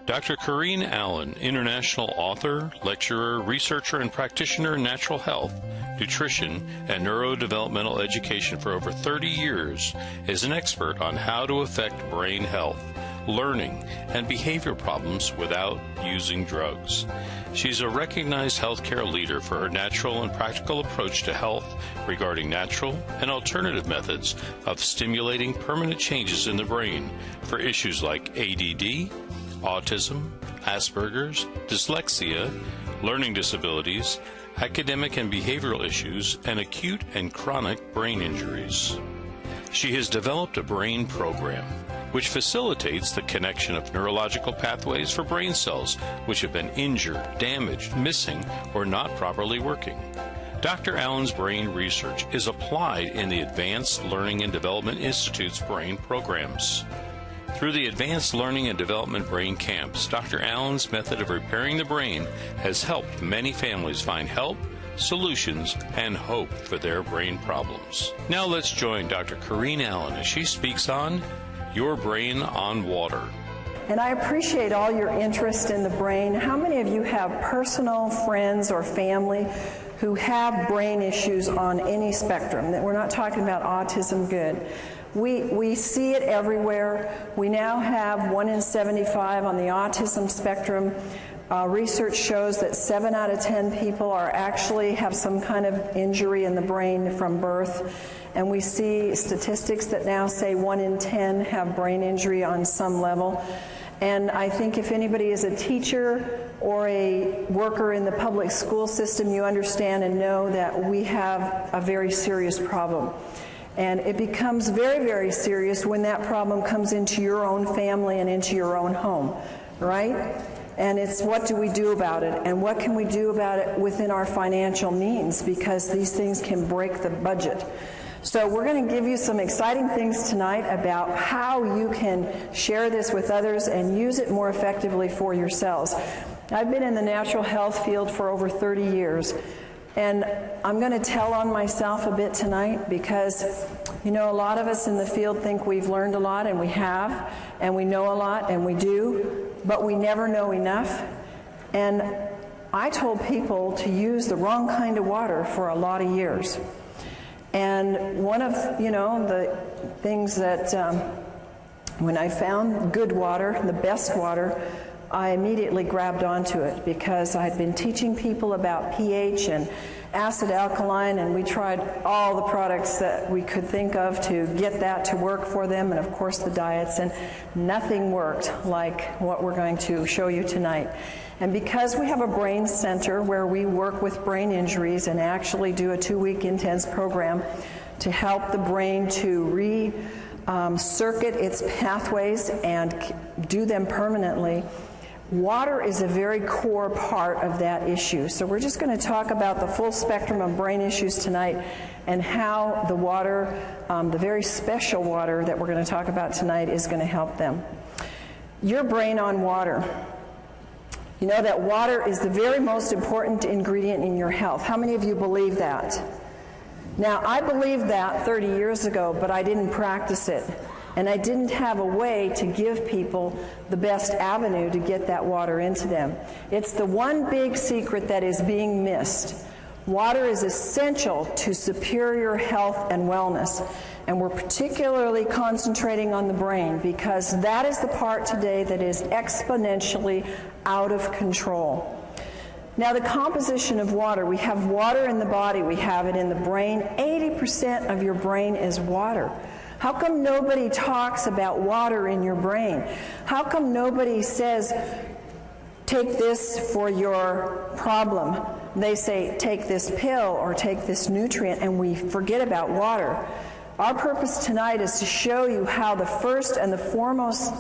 Dr. Corinne Allen, international author, lecturer, researcher, and practitioner in natural health, nutrition, and neurodevelopmental education for over 30 years, is an expert on how to affect brain health, learning, and behavior problems without using drugs. She's a recognized healthcare leader for her natural and practical approach to health regarding natural and alternative methods of stimulating permanent changes in the brain for issues like ADD, autism, Asperger's, dyslexia, learning disabilities, academic and behavioral issues, and acute and chronic brain injuries. She has developed a brain program which facilitates the connection of neurological pathways for brain cells which have been injured, damaged, missing, or not properly working. Dr. Allen's brain research is applied in the Advanced Learning and Development Institute's brain programs. Through the Advanced Learning and Development Brain Camps, Dr. Allen's method of repairing the brain has helped many families find help, solutions, and hope for their brain problems. Now let's join Dr. Corinne Allen as she speaks on Your Brain on Water. And I appreciate all your interest in the brain. How many of you have personal friends or family who have brain issues on any spectrum? That we're not talking about autism, good. We see it everywhere. We now have 1 in 75 on the autism spectrum. Research shows that 7 out of 10 people actually have some kind of injury in the brain from birth. And we see statistics that now say 1 in 10 have brain injury on some level. And I think if anybody is a teacher or a worker in the public school system, you understand and know that we have a very serious problem. And it becomes very, very serious when that problem comes into your own family and into your own home, right? And it's what do we do about it? And what can we do about it within our financial means? Because these things can break the budget. So we're going to give you some exciting things tonight about how you can share this with others and use it more effectively for yourselves. I've been in the natural health field for over 30 years. And I'm going to tell on myself a bit tonight because, you know, a lot of us in the field think we've learned a lot, and we have, and we know a lot, and we do, but we never know enough. And I told people to use the wrong kind of water for a lot of years. And one of, you know, the things that when I found good water, the best water, I immediately grabbed onto it because I'd been teaching people about pH and acid alkaline, and we tried all the products that we could think of to get that to work for them, and of course the diets, and nothing worked like what we're going to show you tonight. And because we have a brain center where we work with brain injuries and actually do a 2-week intense program to help the brain to circuit its pathways and do them permanently, water is a very core part of that issue. So we're just going to talk about the full spectrum of brain issues tonight and how the water, the very special water that we're going to talk about tonight, is going to help them. Your brain on water. You know that water is the very most important ingredient in your health. How many of you believe that? Now, I believed that 30 years ago, but I didn't practice it. And I didn't have a way to give people the best avenue to get that water into them. It's the one big secret that is being missed. Water is essential to superior health and wellness. And we're particularly concentrating on the brain because that is the part today that is exponentially out of control. Now, the composition of water, we have water in the body, we have it in the brain. 80% of your brain is water. How come nobody talks about water in your brain? How come nobody says, take this for your problem? They say, take this pill or take this nutrient, and we forget about water. Our purpose tonight is to show you how the first and the foremost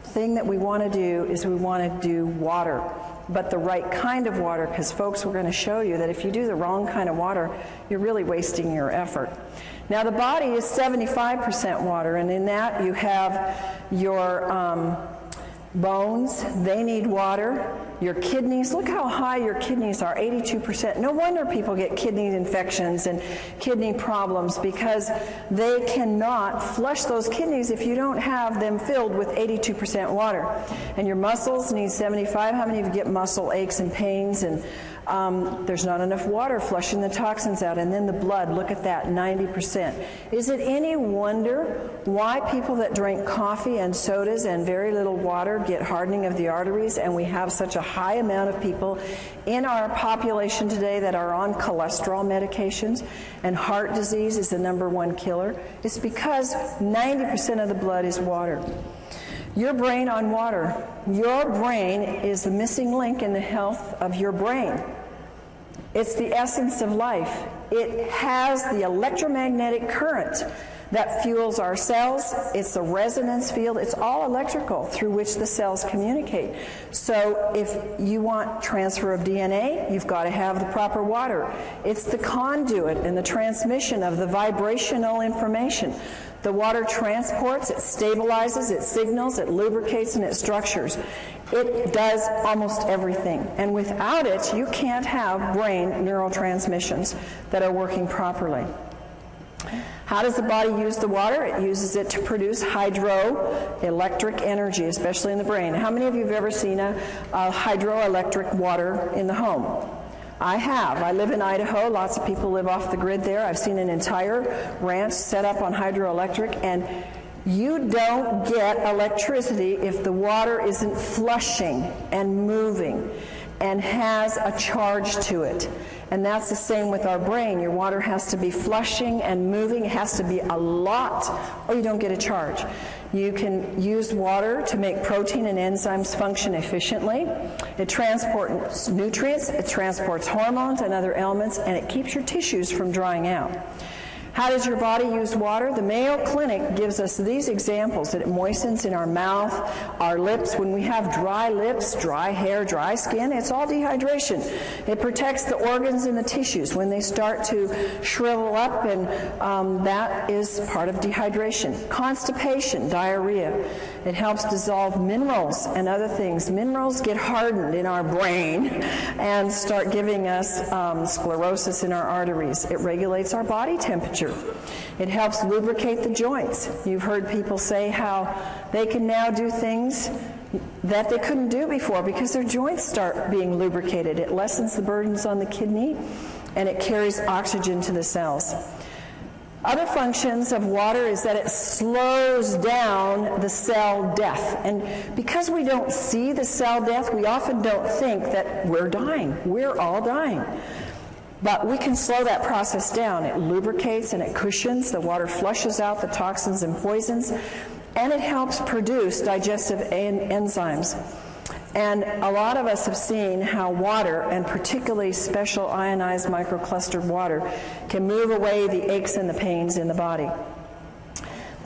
thing that we want to do is we want to do water, but the right kind of water, because folks, we're going to show you that if you do the wrong kind of water, you're really wasting your effort. Now, the body is 75% water, and in that you have your bones, they need water. Your kidneys, look how high your kidneys are, 82%. No wonder people get kidney infections and kidney problems, because they cannot flush those kidneys if you don't have them filled with 82% water. And your muscles need 75. How many of you get muscle aches and pains? And there's not enough water flushing the toxins out. And then the blood, look at that, 90%. Is it any wonder why people that drink coffee and sodas and very little water get hardening of the arteries, and we have such a high amount of people in our population today that are on cholesterol medications, and heart disease is the #1 killer? It's because 90% of the blood is water. Your brain on water. Your brain is the missing link in the health of your brain. It's the essence of life. It has the electromagnetic current that fuels our cells. It's the resonance field. It's all electrical through which the cells communicate. So if you want transfer of DNA, you've got to have the proper water. It's the conduit and the transmission of the vibrational information. The water transports, it stabilizes, it signals, it lubricates, and it structures. It does almost everything. And without it, you can't have brain neurotransmissions that are working properly. How does the body use the water? It uses it to produce hydroelectric energy, especially in the brain. How many of you have ever seen a hydroelectric water in the home? I have. I live in Idaho. Lots of people live off the grid there. I've seen an entire ranch set up on hydroelectric, and you don't get electricity if the water isn't flushing and moving and has a charge to it. And that's the same with our brain. Your water has to be flushing and moving. It has to be a lot, or you don't get a charge. You can use water to make protein and enzymes function efficiently. It transports nutrients, it transports hormones and other elements, and it keeps your tissues from drying out. How does your body use water? The Mayo Clinic gives us these examples, that it moistens in our mouth, our lips. When we have dry lips, dry hair, dry skin, it's all dehydration. It protects the organs and the tissues when they start to shrivel up, and that is part of dehydration. Constipation, diarrhea. It helps dissolve minerals and other things. Minerals get hardened in our brain and start giving us sclerosis in our arteries. It regulates our body temperature. It helps lubricate the joints. You've heard people say how they can now do things that they couldn't do before because their joints start being lubricated. It lessens the burdens on the kidney, and it carries oxygen to the cells. Other functions of water is that it slows down the cell death. And because we don't see the cell death, we often don't think that we're dying. We're all dying. But we can slow that process down. It lubricates and it cushions. The water flushes out the toxins and poisons, and it helps produce digestive enzymes. And a lot of us have seen how water, and particularly special ionized microclustered water, can move away the aches and the pains in the body.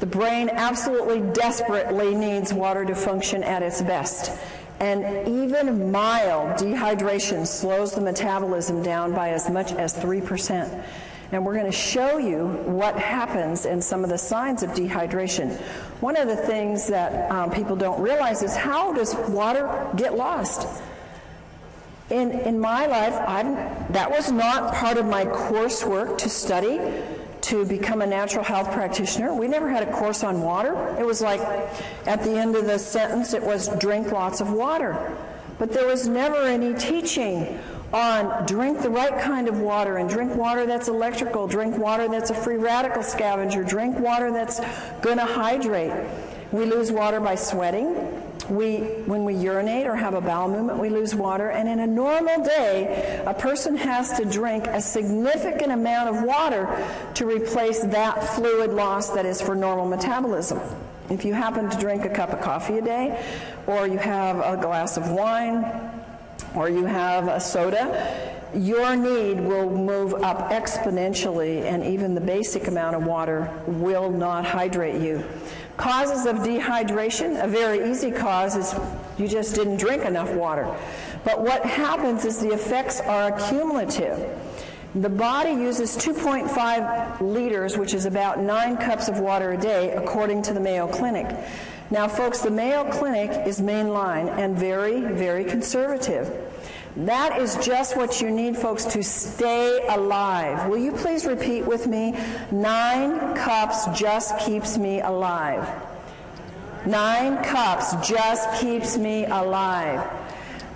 The brain absolutely desperately needs water to function at its best. And even mild dehydration slows the metabolism down by as much as 3%. And we're going to show you what happens and some of the signs of dehydration. One of the things that people don't realize is, how does water get lost? In my life, that was not part of my coursework to study to become a natural health practitioner. We never had a course on water. It was like, at the end of the sentence, it was drink lots of water. But there was never any teaching on drink the right kind of water, and drink water that's electrical, drink water that's a free radical scavenger, drink water that's going to hydrate. We lose water by sweating. When we urinate or have a bowel movement, we lose water. And in a normal day, a person has to drink a significant amount of water to replace that fluid loss that is for normal metabolism. If you happen to drink a cup of coffee a day, or you have a glass of wine, or you have a soda, your need will move up exponentially, and even the basic amount of water will not hydrate you. Causes of dehydration, a very easy cause is you just didn't drink enough water. But what happens is the effects are accumulative. The body uses 2.5 liters, which is about 9 cups of water a day, according to the Mayo Clinic. Now, folks, the Mayo Clinic is mainline and very, very conservative. That is just what you need, folks, to stay alive. Will you please repeat with me? 9 cups just keeps me alive. 9 cups just keeps me alive.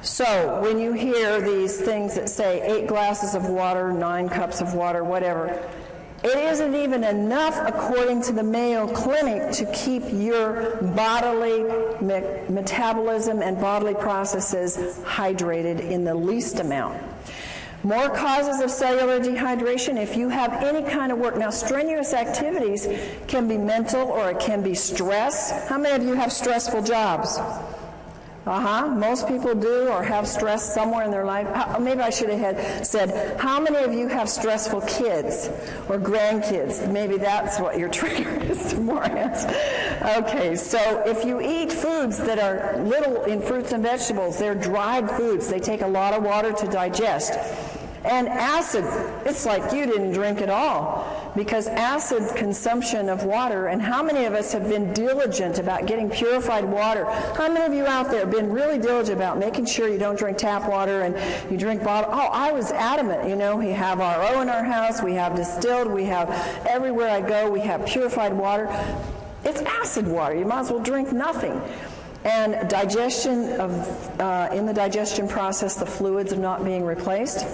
So when you hear these things that say 8 glasses of water, 9 cups of water, whatever, it isn't even enough, according to the Mayo Clinic, to keep your bodily metabolism and bodily processes hydrated in the least amount. More causes of cellular dehydration if you have any kind of work. Now, strenuous activities can be mental or it can be stress. How many of you have stressful jobs? Most people do or have stress somewhere in their life. Maybe I should have said, how many of you have stressful kids or grandkids? Maybe that's what your trigger is to more answers. Okay, so if you eat foods that are little in fruits and vegetables, they're dried foods. They take a lot of water to digest. And acid, it's like you didn't drink at all, because acid consumption of water, and how many of us have been diligent about getting purified water? How many of you out there have been really diligent about making sure you don't drink tap water and you drink bottled? Oh, I was adamant, you know, we have RO in our house, we have distilled, we have everywhere I go, we have purified water. It's acid water, you might as well drink nothing. And digestion of, in the digestion process, the fluids are not being replaced.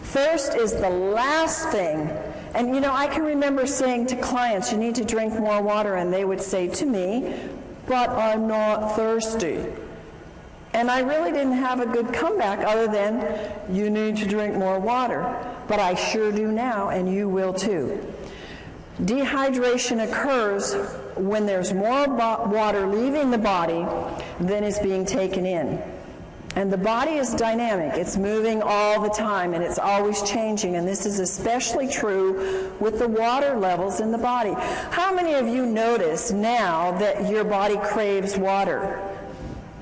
Thirst is the last thing. And you know, I can remember saying to clients, you need to drink more water, and they would say to me, but I'm not thirsty. And I really didn't have a good comeback other than, you need to drink more water. But I sure do now, and you will too. Dehydration occurs when there's more water leaving the body than is being taken in. And the body is dynamic. It's moving all the time, and it's always changing. And this is especially true with the water levels in the body. How many of you notice now that your body craves water?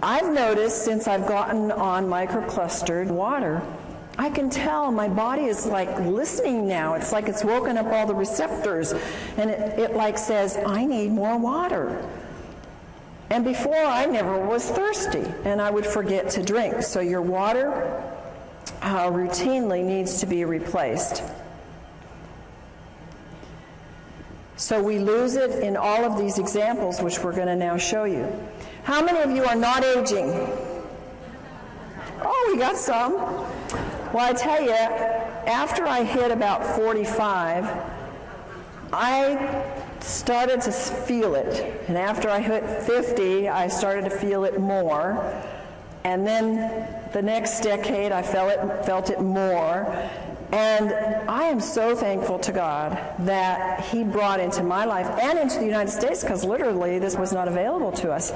I've noticed since I've gotten on microclustered water, I can tell my body is like listening now. It's like it's woken up all the receptors, and it like says, I need more water. And before, I never was thirsty, and I would forget to drink. So your water routinely needs to be replaced. So we lose it in all of these examples, which we're going to now show you. How many of you are not aging? Oh, we got some. Well, I tell you, after I hit about 45, I started to feel it. And after I hit 50, I started to feel it more. And then the next decade, I felt it more. And I am so thankful to God that He brought into my life and into the United States, because literally this was not available to us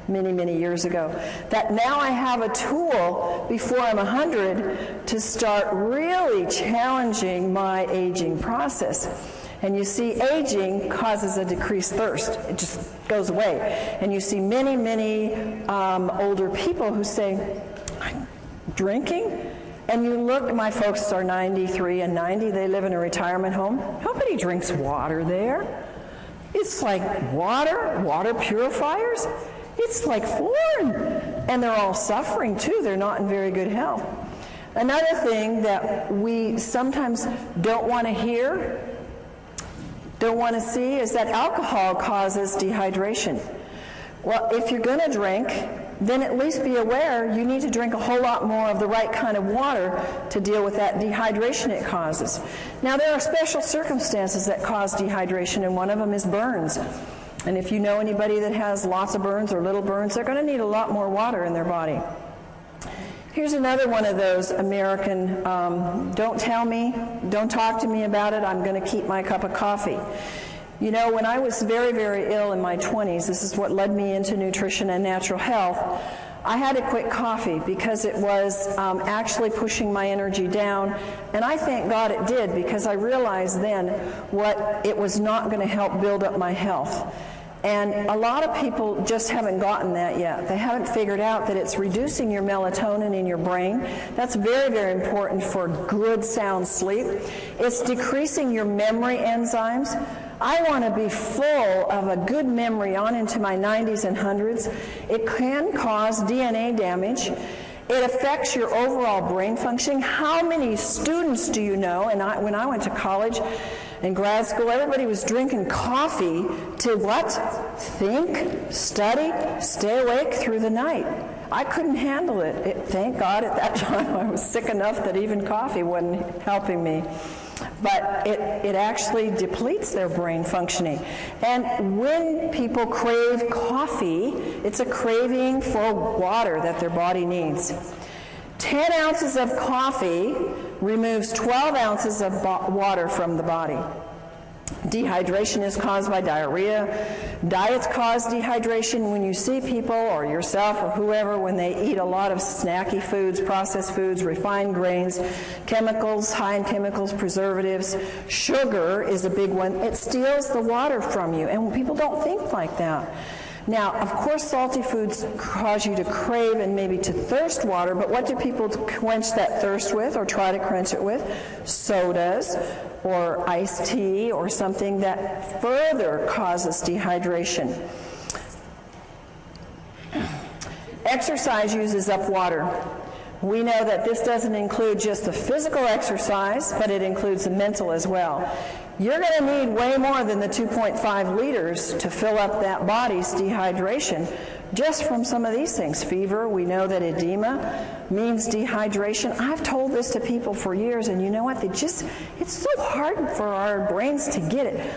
many, many years ago, that now I have a tool before I'm 100 to start really challenging my aging process. And you see, aging causes a decreased thirst. It just goes away. And you see many, many older people who say, drinking? And you look, my folks are 93 and 90. They live in a retirement home. Nobody drinks water there. It's like water purifiers. It's like foreign. And they're all suffering, too. They're not in very good health. Another thing that we sometimes don't want to hear, don't want to see, is that alcohol causes dehydration. Well, if you're going to drink, then at least be aware you need to drink a whole lot more of the right kind of water to deal with that dehydration it causes. Now, there are special circumstances that cause dehydration, and one of them is burns. And if you know anybody that has lots of burns or little burns, they're going to need a lot more water in their body. Here's another one of those American, don't tell me, don't talk to me about it, I'm going to keep my cup of coffee. You know, when I was very, very ill in my 20s, this is what led me into nutrition and natural health, I had to quit coffee because it was actually pushing my energy down. And I thank God it did, because I realized then what it was not going to help build up my health. And a lot of people just haven't gotten that yet. They haven't figured out that it's reducing your melatonin in your brain. That's very, very important for good, sound sleep. It's decreasing your memory enzymes. I want to be full of a good memory on into my 90s and 100s. It can cause DNA damage. It affects your overall brain functioning. How many students do you know? And when I went to college and grad school, everybody was drinking coffee to what? Think, study, stay awake through the night. I couldn't handle it. Thank God at that time I was sick enough that even coffee wasn't helping me. But it actually depletes their brain functioning. And when people crave coffee, it's a craving for water that their body needs. 10 ounces of coffee removes 12 ounces of water from the body. Dehydration is caused by diarrhea. Diets cause dehydration. When you see people or yourself or whoever, when they eat a lot of snacky foods, processed foods, refined grains, chemicals, high in chemicals, preservatives, sugar is a big one. It steals the water from you, and people don't think like that. Now, of course, salty foods cause you to crave and maybe to thirst water, but what do people quench that thirst with or try to quench it with? Sodas or iced tea or something that further causes dehydration. Exercise uses up water. We know that this doesn't include just the physical exercise, but it includes the mental as well. You're going to need way more than the 2.5 liters to fill up that body's dehydration just from some of these things. Fever, we know that edema means dehydration. I've told this to people for years, and you know what? It's so hard for our brains to get it.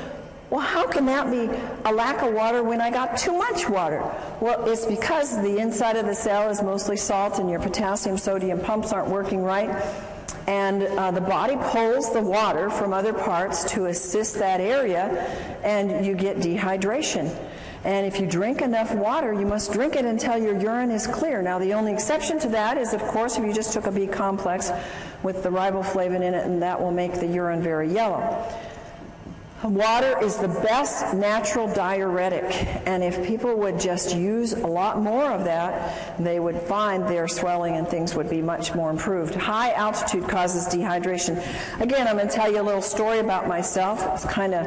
Well, how can that be a lack of water when I got too much water? Well, it's because the inside of the cell is mostly salt and your potassium, sodium pumps aren't working right. And the body pulls the water from other parts to assist that area, and you get dehydration. And if you drink enough water, you must drink it until your urine is clear. Now, the only exception to that is, of course, if you just took a B complex with the riboflavin in it, and that will make the urine very yellow. Water is the best natural diuretic, and if people would just use a lot more of that, they would find their swelling and things would be much more improved. High altitude causes dehydration. Again, I'm going to tell you a little story about myself. It's kind of,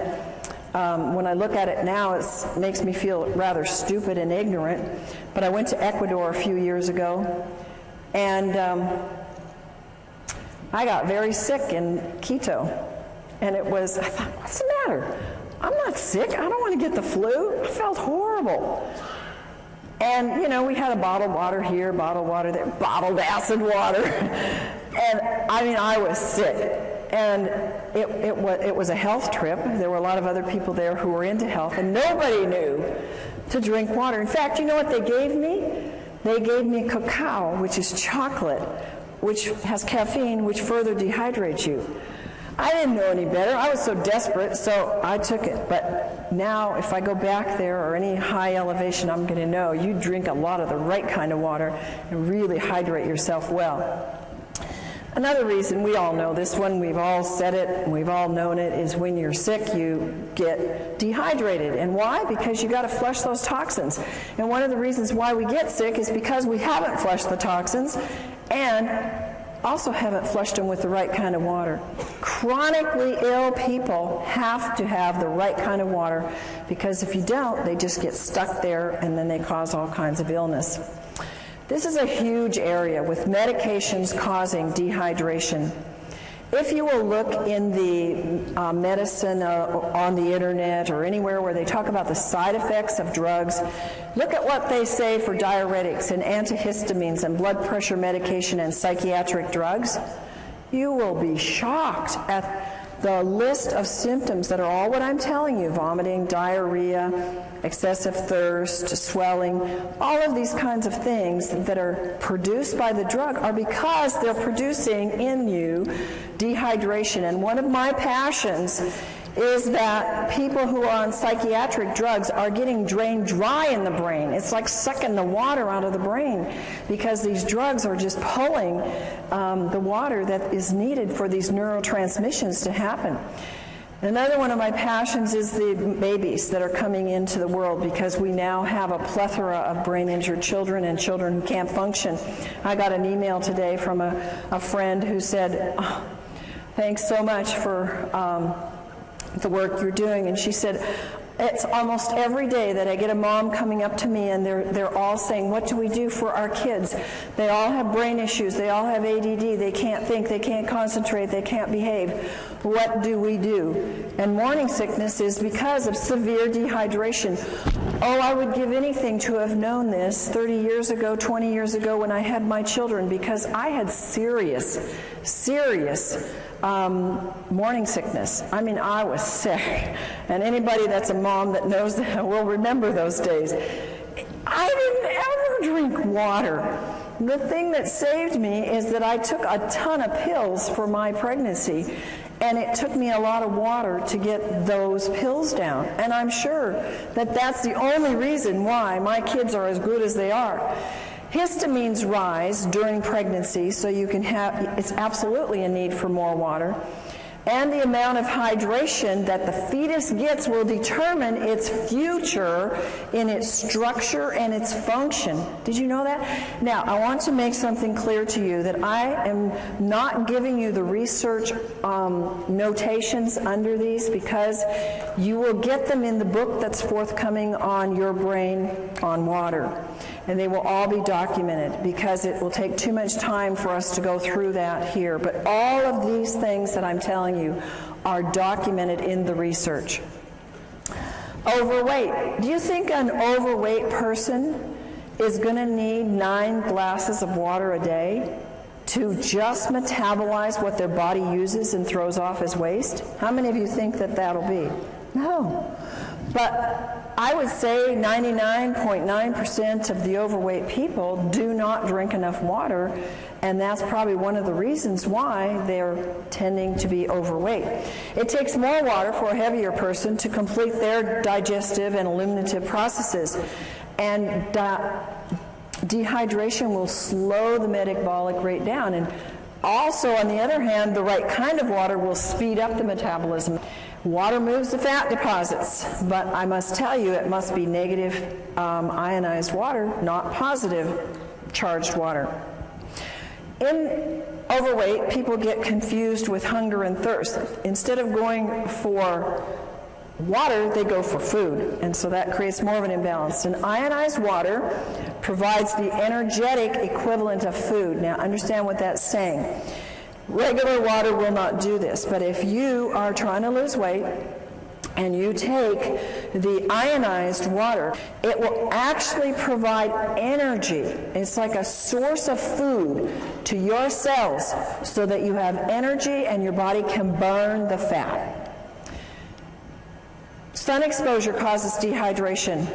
when I look at it now, it makes me feel rather stupid and ignorant, but I went to Ecuador a few years ago, and I got very sick in Quito. And I thought, what's the matter? I'm not sick. I don't want to get the flu. I felt horrible. And, you know, we had a bottled water here, bottled water there, bottled acid water. And, I mean, I was sick. And it was a health trip. There were a lot of other people there who were into health, and nobody knew to drink water. In fact, you know what they gave me? They gave me cacao, which is chocolate, which has caffeine, which further dehydrates you. I didn't know any better. I was so desperate, so I took it. But now, if I go back there or any high elevation, I'm going to know you drink a lot of the right kind of water and really hydrate yourself well. Another reason, we all know this one, we've all said it, and we've all known it, is when you're sick, you get dehydrated. And why? Because you got to flush those toxins. And one of the reasons why we get sick is because we haven't flushed the toxins, and also haven't flushed them with the right kind of water. Chronically ill people have to have the right kind of water, because if you don't, they just get stuck there and then they cause all kinds of illness. This is a huge area with medications causing dehydration. If you will look in the medicine on the internet or anywhere where they talk about the side effects of drugs, look at what they say for diuretics and antihistamines and blood pressure medication and psychiatric drugs. You will be shocked at the list of symptoms that are all what I'm telling you: vomiting, diarrhea, excessive thirst, swelling. All of these kinds of things that are produced by the drug are because they're producing in you dehydration. And one of my passions is that people who are on psychiatric drugs are getting drained dry in the brain. It's like sucking the water out of the brain, because these drugs are just pulling the water that is needed for these neurotransmissions to happen. Another one of my passions is the babies that are coming into the world, because we now have a plethora of brain-injured children and children who can't function. I got an email today from a friend who said, "Oh, thanks so much for the work you're doing. And she said, it's almost every day that I get a mom coming up to me and they're all saying, what do we do for our kids? They all have brain issues. They all have ADD. They can't think. They can't concentrate. They can't behave. What do we do? And morning sickness is because of severe dehydration. Oh, I would give anything to have known this 30 years ago, 20 years ago when I had my children, because I had serious morning sickness. I mean, I was sick. And anybody that's a mom that knows that will remember those days. I didn't ever drink water. The thing that saved me is that I took a ton of pills for my pregnancy, and it took me a lot of water to get those pills down. And I'm sure that that's the only reason why my kids are as good as they are. Histamines rise during pregnancy, so you can have, it's absolutely a need for more water. And the amount of hydration that the fetus gets will determine its future in its structure and its function. Did you know that? Now, I want to make something clear to you that I am not giving you the research notations under these, because you will get them in the book that's forthcoming on Your Brain on Water. And they will all be documented, because it will take too much time for us to go through that here. But all of these things that I'm telling you are documented in the research. Overweight. Do you think an overweight person is going to need 9 glasses of water a day to just metabolize what their body uses and throws off as waste? How many of you think that that'll be? No. But I would say 99.9% of the overweight people do not drink enough water, and that's probably one of the reasons why they're tending to be overweight. It takes more water for a heavier person to complete their digestive and eliminative processes, and dehydration will slow the metabolic rate down. And also, on the other hand, the right kind of water will speed up the metabolism. Water moves the fat deposits, but I must tell you it must be negative ionized water, not positive charged water. In overweight, people get confused with hunger and thirst. Instead of going for water, they go for food, and so that creates more of an imbalance. And ionized water provides the energetic equivalent of food. Now, understand what that's saying. Regular water will not do this, but if you are trying to lose weight and you take the ionized water, it will actually provide energy. It's like a source of food to your cells so that you have energy and your body can burn the fat. Sun exposure causes dehydration.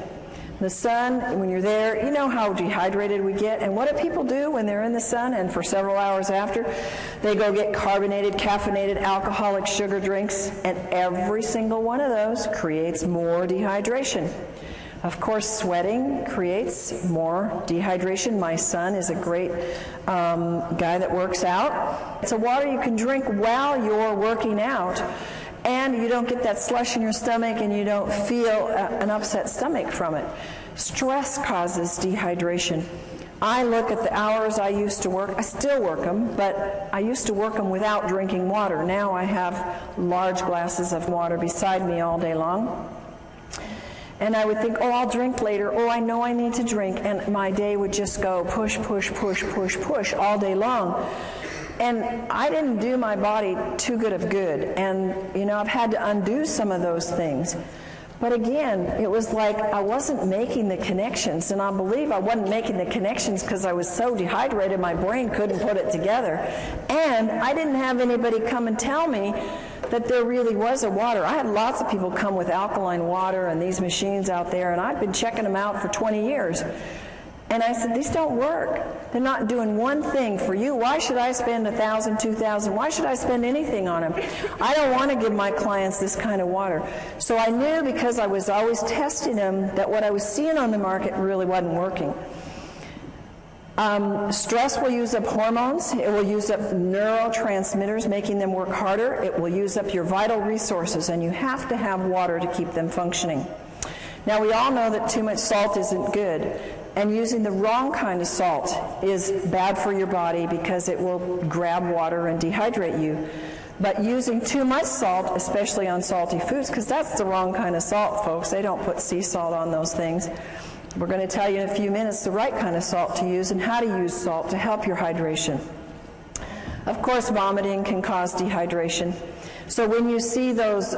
The sun, when you're there, you know how dehydrated we get. And what do people do when they're in the sun and for several hours after? They go get carbonated, caffeinated, alcoholic sugar drinks, and every single one of those creates more dehydration. Of course, sweating creates more dehydration. My son is a great guy that works out. It's a water you can drink while you're working out, and you don't get that slush in your stomach, and you don't feel an upset stomach from it. Stress causes dehydration. I look at the hours I used to work. I still work them, but I used to work them without drinking water. Now I have large glasses of water beside me all day long. And I would think, oh, I'll drink later. Oh, I know I need to drink. And my day would just go push, push, push, push, push all day long. And I didn't do my body too good of good. And, you know, I've had to undo some of those things. But again, it was like I wasn't making the connections. And I believe I wasn't making the connections because I was so dehydrated my brain couldn't put it together. And I didn't have anybody come and tell me that there really was a water. I had lots of people come with alkaline water and these machines out there, and I'd been checking them out for 20 years. And I said, these don't work. They're not doing one thing for you. Why should I spend $1,000, $2,000? Why should I spend anything on them? I don't want to give my clients this kind of water. So I knew, because I was always testing them, that what I was seeing on the market really wasn't working. Stress will use up hormones. It will use up neurotransmitters, making them work harder. It will use up your vital resources, and you have to have water to keep them functioning. Now, we all know that too much salt isn't good, and using the wrong kind of salt is bad for your body because it will grab water and dehydrate you. But using too much salt, especially on salty foods, because that's the wrong kind of salt, folks. They don't put sea salt on those things. We're going to tell you in a few minutes the right kind of salt to use and how to use salt to help your hydration. Of course, vomiting can cause dehydration. So when you see those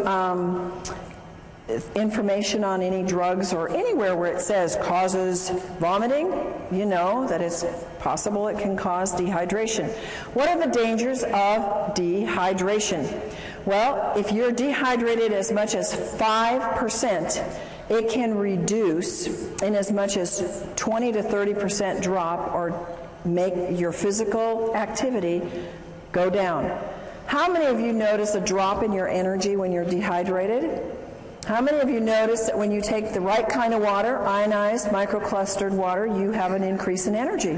information on any drugs or anywhere where it says causes vomiting, you know that it's possible it can cause dehydration. What are the dangers of dehydration? Well, if you're dehydrated as much as 5%, it can reduce in as much as 20 to 30% drop or make your physical activity go down. How many of you notice a drop in your energy when you're dehydrated? How many of you notice that when you take the right kind of water, ionized, microclustered water, you have an increase in energy?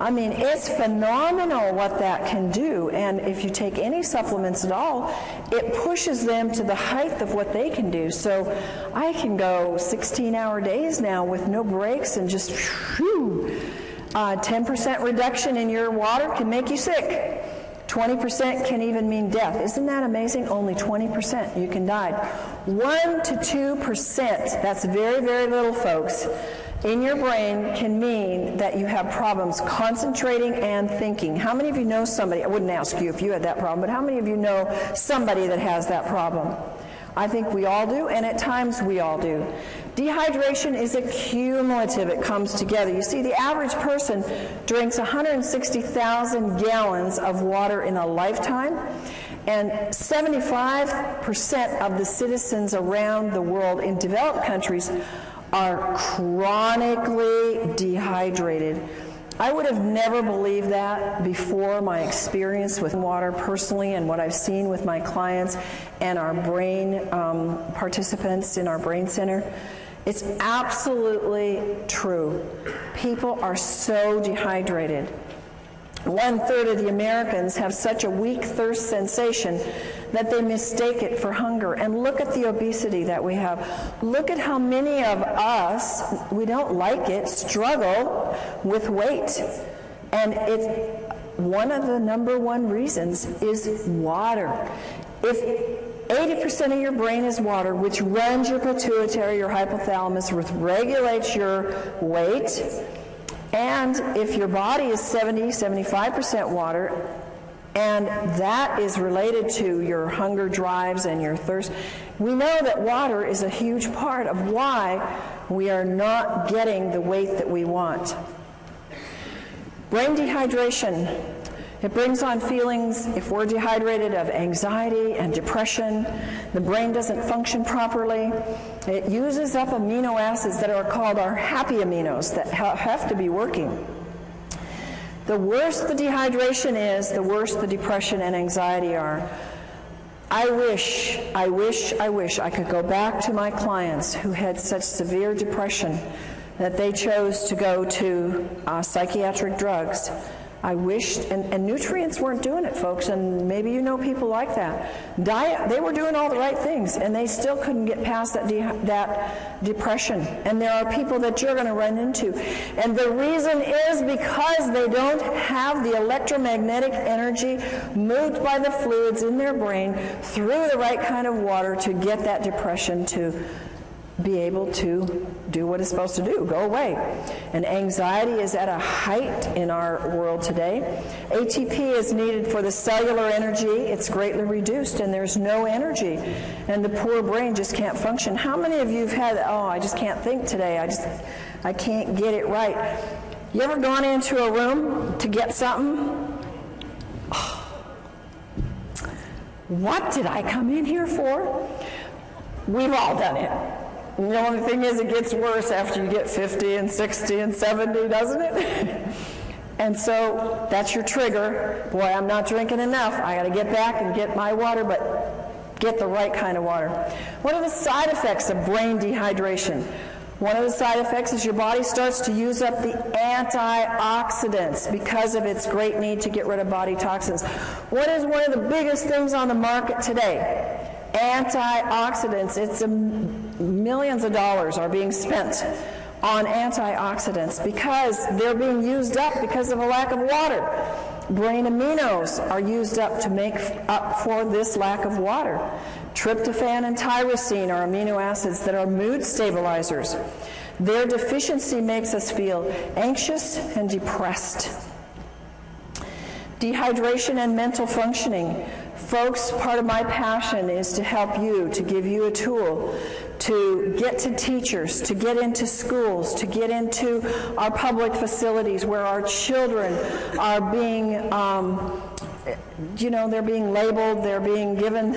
I mean, it's phenomenal what that can do, and if you take any supplements at all, it pushes them to the height of what they can do. So I can go 16-hour days now with no breaks and just 10% reduction in your water can make you sick. 20% can even mean death. Isn't that amazing? Only 20% you can die. 1 to 2%, that's very, very little, folks, in your brain can mean that you have problems concentrating and thinking. How many of you know somebody, I wouldn't ask you if you had that problem, but how many of you know somebody that has that problem? I think we all do, and at times we all do. Dehydration is a cumulative. It comes together. You see, the average person drinks 160,000 gallons of water in a lifetime, and 75% of the citizens around the world in developed countries are chronically dehydrated. I would have never believed that before my experience with water personally and what I've seen with my clients and our brain participants in our brain center. It's absolutely true. People are so dehydrated. 1/3 of the Americans have such a weak thirst sensation that they mistake it for hunger. And look at the obesity that we have. Look at how many of us, we don't like it, struggle with weight. And it's one of the number one reasons is water. If 80% of your brain is water, which runs your pituitary, your hypothalamus, which regulates your weight, and if your body is 70-75% water, and that is related to your hunger drives and your thirst, we know that water is a huge part of why we are not getting the weight that we want. Brain dehydration. It brings on feelings, if we're dehydrated, of anxiety and depression. The brain doesn't function properly. It uses up amino acids that are called our happy aminos that have to be working. The worse the dehydration is, the worse the depression and anxiety are. I wish I could go back to my clients who had such severe depression that they chose to go to psychiatric drugs. I wished, and nutrients weren't doing it, folks, and maybe you know people like that. Diet, they were doing all the right things, and they still couldn't get past that depression. And there are people that you're going to run into. And the reason is because they don't have the electromagnetic energy moved by the fluids in their brain through the right kind of water to get that depression to be able to do what it's supposed to do, go away. And anxiety is at a height in our world today. ATP is needed for the cellular energy. It's greatly reduced, and there's no energy. And the poor brain just can't function. How many of you have had, I just can't think today. I can't get it right. You ever gone into a room to get something? What did I come in here for? We've all done it. And the only thing is, it gets worse after you get 50 and 60 and 70, doesn't it? And so that's your trigger. Boy, I'm not drinking enough. I got to get back and get my water, but get the right kind of water. What are the side effects of brain dehydration? One of the side effects is your body starts to use up the antioxidants because of its great need to get rid of body toxins. What is one of the biggest things on the market today? Antioxidants. It's millions of dollars are being spent on antioxidants because they're being used up because of a lack of water. Brain aminos are used up to make up for this lack of water. Tryptophan and tyrosine are amino acids that are mood stabilizers. Their deficiency makes us feel anxious and depressed. Dehydration and mental functioning. Folks, part of my passion is to help you, to give you a tool to get to teachers, to get into schools, to get into our public facilities where our children are being, they're being labeled, they're being given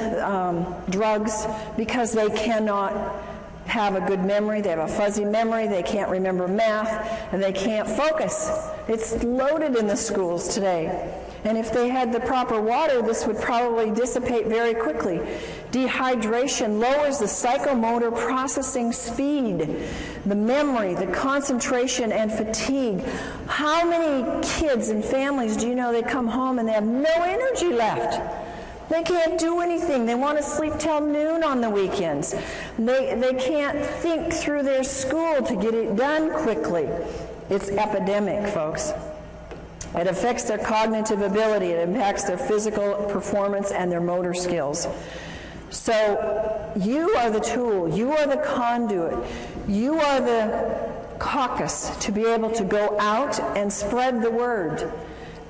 drugs because they cannot have a good memory, they have a fuzzy memory, they can't remember math, and they can't focus. It's loaded in the schools today. And if they had the proper water, this would probably dissipate very quickly. Dehydration lowers the psychomotor processing speed, the memory, the concentration, and fatigue. How many kids and families do you know they come home and they have no energy left? They can't do anything. They want to sleep till noon on the weekends. They can't think through their school to get it done quickly. It's epidemic, folks. It affects their cognitive ability. It impacts their physical performance and their motor skills. So you are the tool. You are the conduit. You are the caucus to be able to go out and spread the word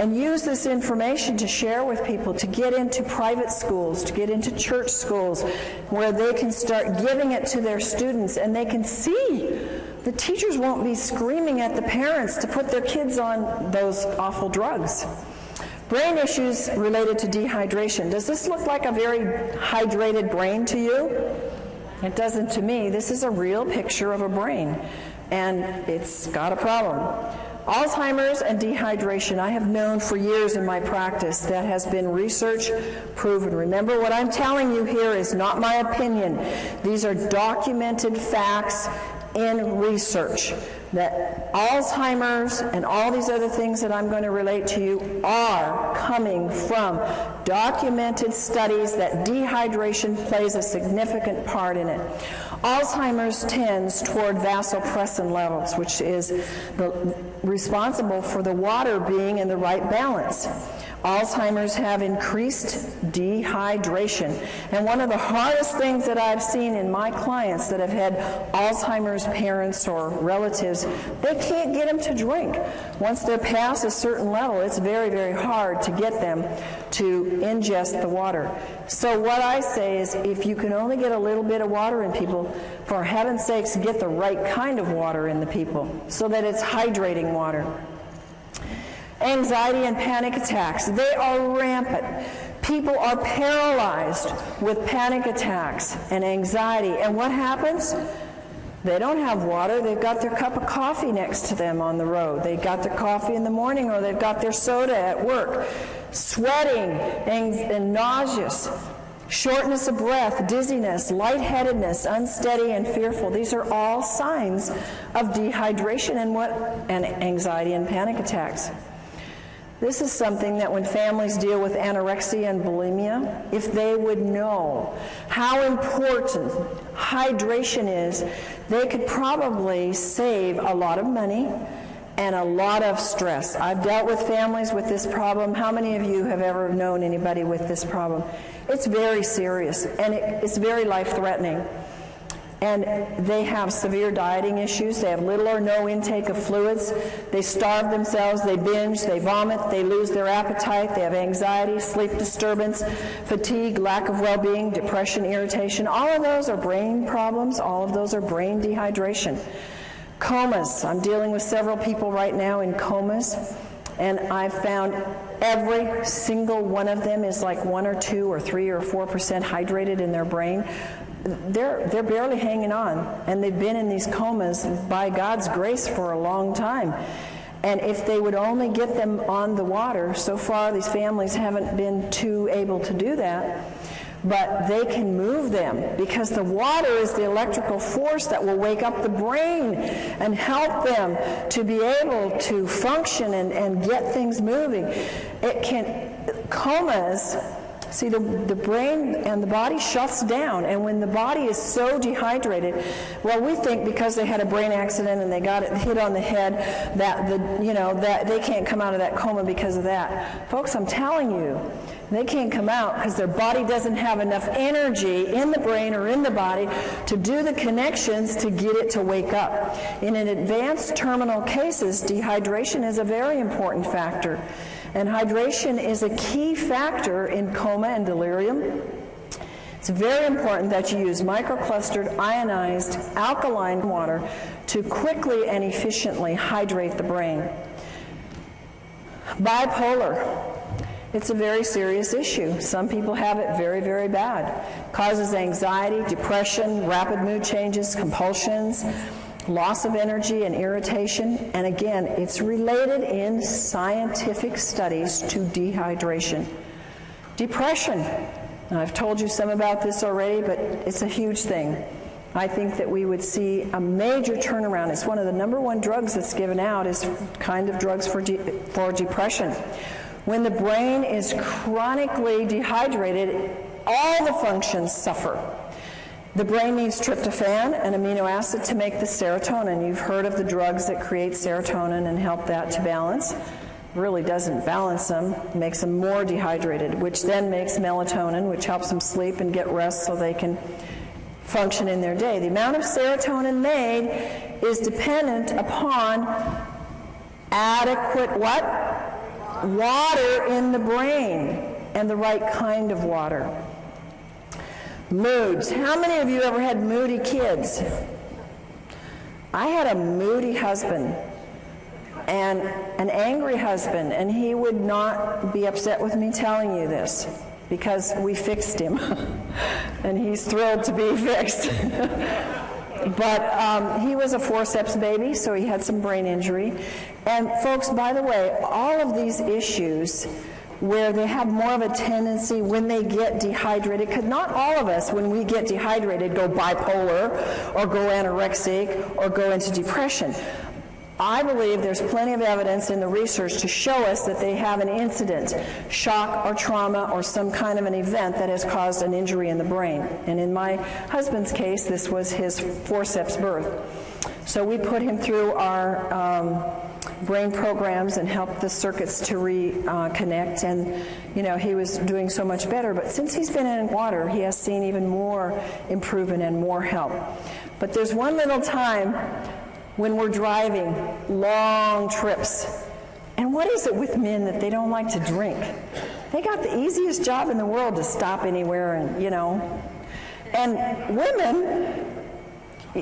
and use this information to share with people, to get into private schools, to get into church schools where they can start giving it to their students and they can see. The teachers won't be screaming at the parents to put their kids on those awful drugs. Brain issues related to dehydration. Does this look like a very hydrated brain to you? It doesn't to me. This is a real picture of a brain, and it's got a problem. Alzheimer's and dehydration, I have known for years in my practice. That has been research proven. Remember, what I'm telling you here is not my opinion. These are documented facts in research that Alzheimer's and all these other things that I'm going to relate to you are coming from documented studies that dehydration plays a significant part in it. Alzheimer's tends toward vasopressin levels, which is responsible for the water being in the right balance. Alzheimer's have increased dehydration. And one of the hardest things that I've seen in my clients that have had Alzheimer's parents or relatives, they can't get them to drink. Once they're past a certain level, it's very, very hard to get them to ingest the water. So what I say is, if you can only get a little bit of water in people, for heaven's sakes, get the right kind of water in the people so that it's hydrating water. Anxiety and panic attacks, they are rampant. People are paralyzed with panic attacks and anxiety. And what happens? They don't have water. They've got their cup of coffee next to them on the road. They got their coffee in the morning, or they've got their soda at work. Sweating and nauseous, shortness of breath, dizziness, lightheadedness, unsteady and fearful. These are all signs of dehydration and anxiety and panic attacks. This is something that when families deal with anorexia and bulimia, if they would know how important hydration is, they could probably save a lot of money and a lot of stress. I've dealt with families with this problem. How many of you have ever known anybody with this problem? It's very serious, and it's very life-threatening. And they have severe dieting issues. They have little or no intake of fluids. They starve themselves. They binge. They vomit. They lose their appetite. They have anxiety, sleep disturbance, fatigue, lack of well-being, depression, irritation. All of those are brain problems. All of those are brain dehydration. Comas. I'm dealing with several people right now in comas. And I've found every single one of them is like 1 or 2 or 3 or 4% hydrated in their brain. They're barely hanging on, and they've been in these comas by God's grace for a long time. And if they would only get them on the water, so far these families haven't been too able to do that, but they can move them because the water is the electrical force that will wake up the brain and help them to be able to function and get things moving. Comas See, the brain and the body shuts down, and when the body is so dehydrated, well, we think because they had a brain accident and they got it hit on the head that that they can't come out of that coma because of that. Folks, I'm telling you, they can't come out because their body doesn't have enough energy in the brain or in the body to do the connections to get it to wake up. In an advanced terminal cases, dehydration is a very important factor. And hydration is a key factor in coma and delirium. It's very important that you use microclustered, ionized, alkaline water to quickly and efficiently hydrate the brain. Bipolar. It's a very serious issue. Some people have it very, very bad. Causes anxiety, depression, rapid mood changes, compulsions, loss of energy and irritation, and again, it's related in scientific studies to dehydration. Depression. Now, I've told you some about this already, but it's a huge thing. I think that we would see a major turnaround. It's one of the number one drugs that's given out is kind of drugs for depression. When the brain is chronically dehydrated, all the functions suffer. The brain needs tryptophan, an amino acid, to make the serotonin. You've heard of the drugs that create serotonin and help that to balance. Really doesn't balance them, makes them more dehydrated, which then makes melatonin, which helps them sleep and get rest so they can function in their day. The amount of serotonin made is dependent upon adequate what? Water in the brain, and the right kind of water. Moods. How many of you ever had moody kids? I had a moody husband and an angry husband, and he would not be upset with me telling you this because we fixed him, and he's thrilled to be fixed. But he was a forceps baby, so he had some brain injury. And folks, by the way, all of these issues where they have more of a tendency when they get dehydrated, because not all of us, when we get dehydrated, go bipolar or go anorexic or go into depression. I believe there's plenty of evidence in the research to show us that they have an incident, shock or trauma or some kind of an event that has caused an injury in the brain. And in my husband's case, this was his forceps birth. So we put him through our brain programs and helped the circuits to reconnect, and he was doing so much better. But since he's been in water, he has seen even more improvement and more help. But there's one little time when we're driving long trips, and what is it with men that they don't like to drink? They got the easiest job in the world to stop anywhere, and women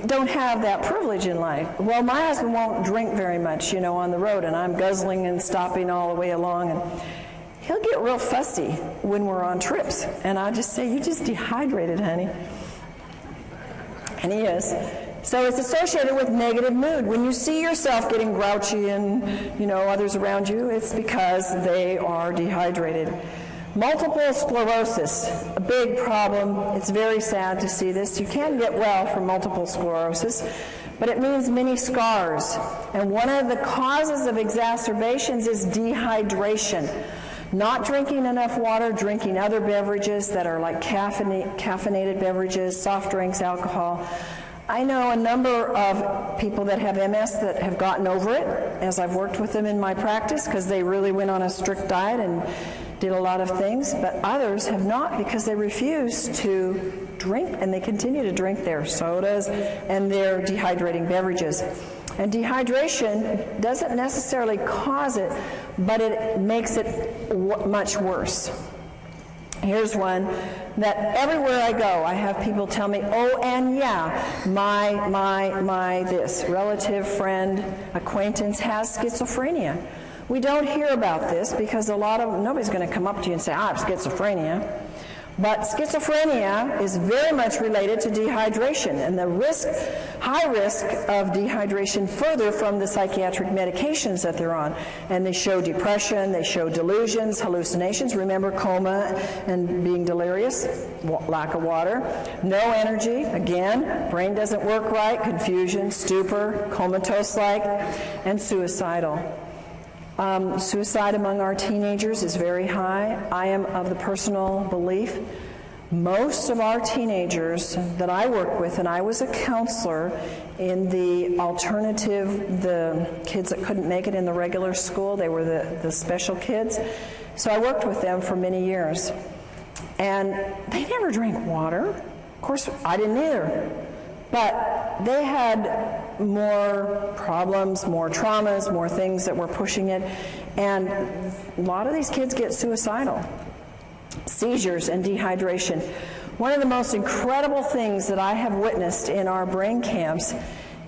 don't have that privilege in life. Well, my husband won't drink very much, on the road, and I'm guzzling and stopping all the way along, and he'll get real fussy when we're on trips, and I just say, "You just dehydrated, honey." And he is. So it's associated with negative mood. When you see yourself getting grouchy and, others around you, it's because they are dehydrated. Multiple sclerosis, a big problem. It's very sad to see this. You can get well from multiple sclerosis, but it means many scars. And one of the causes of exacerbations is dehydration. Not drinking enough water, drinking other beverages that are like caffeinated beverages, soft drinks, alcohol. I know a number of people that have MS that have gotten over it as I've worked with them in my practice because they really went on a strict diet and did a lot of things, but others have not because they refuse to drink, and they continue to drink their sodas and their dehydrating beverages. And dehydration doesn't necessarily cause it, but it makes it much worse. Here's one that everywhere I go, I have people tell me, "Oh, and yeah, my this relative, friend, acquaintance has schizophrenia." We don't hear about this because nobody's going to come up to you and say, "I have schizophrenia." But schizophrenia is very much related to dehydration, and the high risk of dehydration further from the psychiatric medications that they're on. And they show depression, they show delusions, hallucinations. Remember coma and being delirious, lack of water, no energy, again, brain doesn't work right, confusion, stupor, comatose-like, and suicidal. Suicide among our teenagers is very high. I am of the personal belief most of our teenagers that I work with, and I was a counselor in the alternative, the kids that couldn't make it in the regular school, they were the special kids. So I worked with them for many years. And they never drank water. Of course, I didn't either. But they had more problems, more traumas, more things that were pushing it. And a lot of these kids get suicidal. Seizures and dehydration. One of the most incredible things that I have witnessed in our brain camps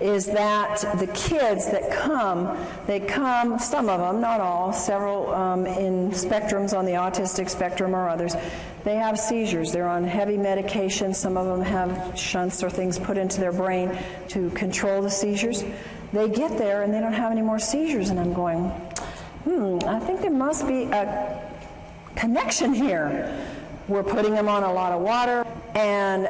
is that the kids that come, they come, some of them, not all, several in spectrums on the autistic spectrum or others, they have seizures. They're on heavy medication. Some of them have shunts or things put into their brain to control the seizures. They get there and they don't have any more seizures, and I'm going, I think there must be a connection here. We're putting them on a lot of water, and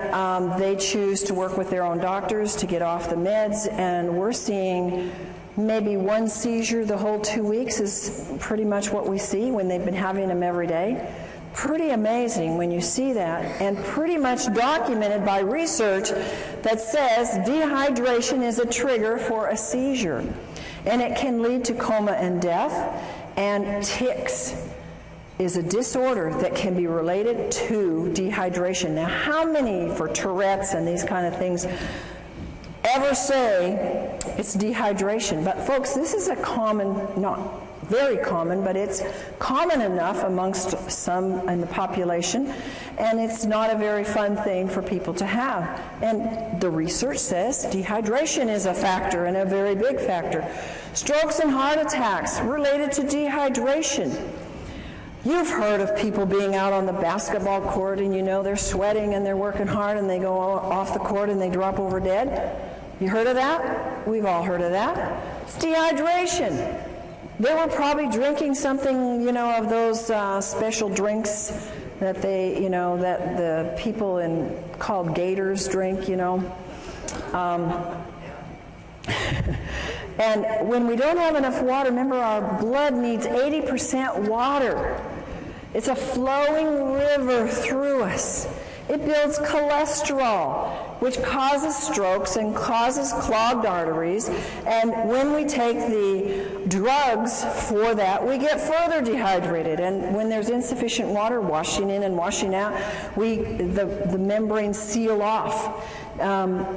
they choose to work with their own doctors to get off the meds, and we're seeing maybe one seizure the whole 2 weeks is pretty much what we see when they've been having them every day. Pretty amazing when you see that, and pretty much documented by research that says dehydration is a trigger for a seizure, and it can lead to coma and death. And tics is a disorder that can be related to dehydration. Now, how many for Tourette's and these kind of things ever say it's dehydration? But folks, this is a common, not very common, but it's common enough amongst some in the population, and it's not a very fun thing for people to have. And the research says dehydration is a factor, and a very big factor. Strokes and heart attacks related to dehydration. You've heard of people being out on the basketball court and you know they're sweating and they're working hard and they go off the court and they drop over dead. You heard of that? We've all heard of that. It's dehydration. They were probably drinking something, of those special drinks that they, that the people called gators drink, And when we don't have enough water, remember our blood needs 80% water. It's a flowing river through us. It builds cholesterol, which causes strokes and causes clogged arteries. And when we take the drugs for that, we get further dehydrated. And when there's insufficient water washing in and washing out, the membranes seal off.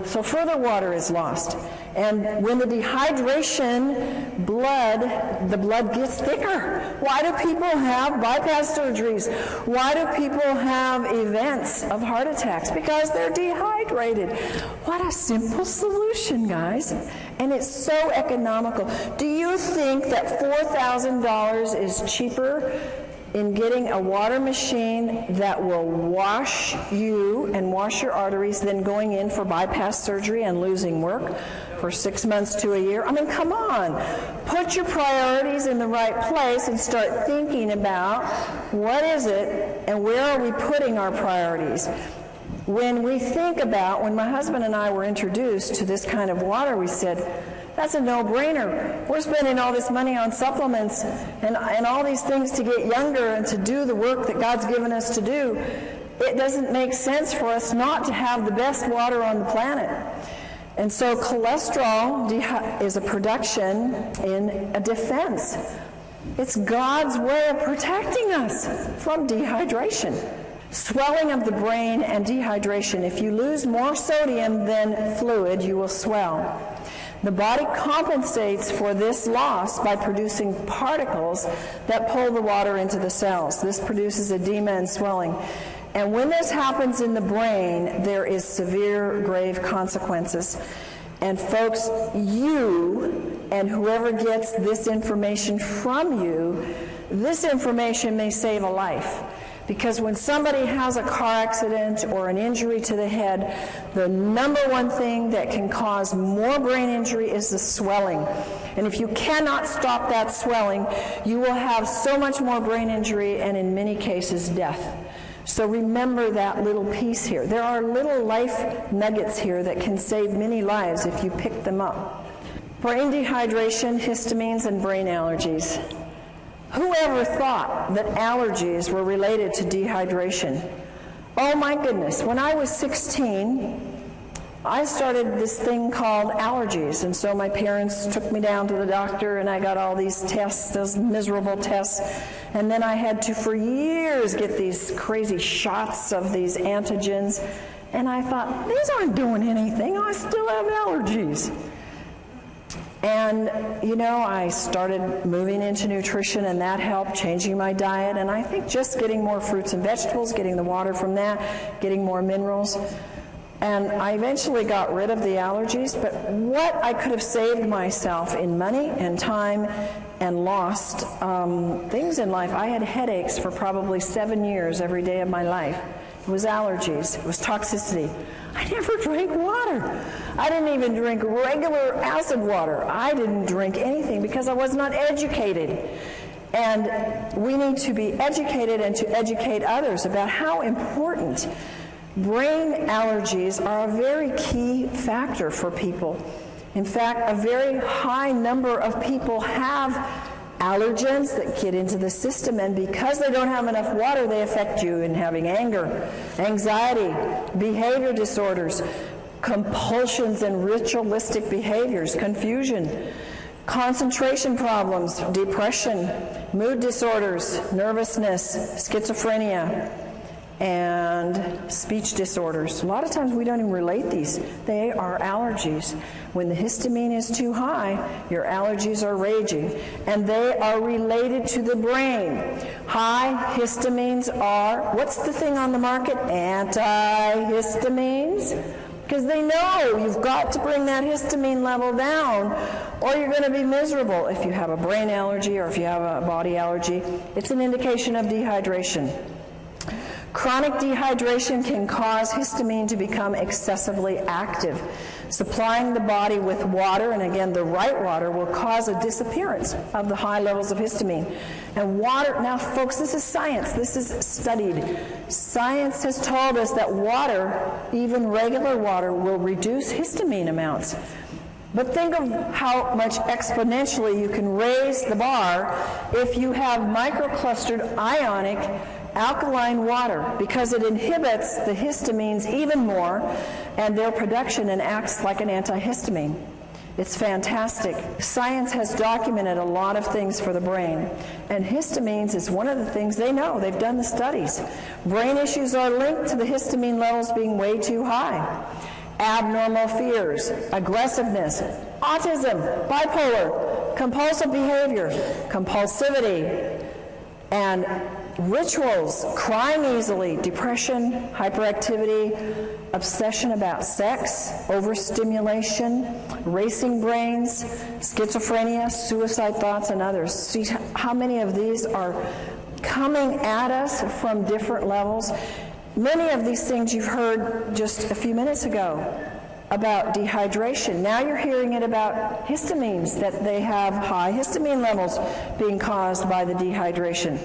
So further water is lost. And when the dehydration, the blood gets thicker. Why do people have bypass surgeries? Why do people have events of heart attacks? Because they're dehydrated. What a simple solution, guys. And it's so economical. Do you think that $4,000 is cheaper in getting a water machine that will wash you and wash your arteries than going in for bypass surgery and losing work for 6 months to a year? I mean, come on. Put your priorities in the right place and start thinking about what is it and where are we putting our priorities. When we think about, when my husband and I were introduced to this kind of water, we said, that's a no-brainer. We're spending all this money on supplements and all these things to get younger and to do the work that God's given us to do. It doesn't make sense for us not to have the best water on the planet. And so cholesterol is a production in a defense. It's God's way of protecting us from dehydration. Swelling of the brain and dehydration. If you lose more sodium than fluid, you will swell. The body compensates for this loss by producing particles that pull the water into the cells. This produces edema and swelling. And when this happens in the brain, there is severe, grave consequences. And folks, you and whoever gets this information from you, this information may save a life. Because when somebody has a car accident or an injury to the head, the number one thing that can cause more brain injury is the swelling. And if you cannot stop that swelling, you will have so much more brain injury and in many cases death. So remember that little piece here. There are little life nuggets here that can save many lives if you pick them up. Brain dehydration, histamines, and brain allergies. ever thought that allergies were related to dehydration? Oh my goodness, when I was 16, I started this thing called allergies, and so my parents took me down to the doctor and I got all these tests, those miserable tests, and then I had to for years get these crazy shots of these antigens, and I thought, these aren't doing anything, I still have allergies. And, you know, I started moving into nutrition, and that helped, changing my diet, and I think just getting more fruits and vegetables, getting the water from that, getting more minerals. And I eventually got rid of the allergies, but what I could have saved myself in money and time and lost things in life. I had headaches for probably 7 years every day of my life. It was allergies. It was toxicity. I never drank water. I didn't even drink regular acid water. I didn't drink anything because I was not educated. And we need to be educated and to educate others about how important brain allergies are a very key factor for people. In fact, a very high number of people have allergens that get into the system, and because they don't have enough water, they affect you in having anger, anxiety, behavior disorders, compulsions and ritualistic behaviors, confusion, concentration problems, depression, mood disorders, nervousness, schizophrenia, and speech disorders. A lot of times we don't even relate these. They are allergies. When the histamine is too high, your allergies are raging, and they are related to the brain. High histamines are, what's the thing on the market? Antihistamines. Because they know you've got to bring that histamine level down, or you're going to be miserable. If you have a brain allergy or if you have a body allergy, it's an indication of dehydration. Chronic dehydration can cause histamine to become excessively active. Supplying the body with water, and again the right water, will cause a disappearance of the high levels of histamine. And water, now folks, this is science, this is studied. Science has told us that water, even regular water, will reduce histamine amounts. But think of how much exponentially you can raise the bar if you have microclustered ionic alkaline water, because it inhibits the histamines even more and their production and acts like an antihistamine. It's fantastic. Science has documented a lot of things for the brain, and histamines is one of the things they know. They've done the studies. Brain issues are linked to the histamine levels being way too high. Abnormal fears, aggressiveness, autism, bipolar, compulsive behavior, compulsivity, and rituals, crying easily, depression, hyperactivity, obsession about sex, overstimulation, racing brains, schizophrenia, suicide thoughts, and others. See how many of these are coming at us from different levels. Many of these things you've heard just a few minutes ago about dehydration. Now you're hearing it about histamines, that they have high histamine levels being caused by the dehydration.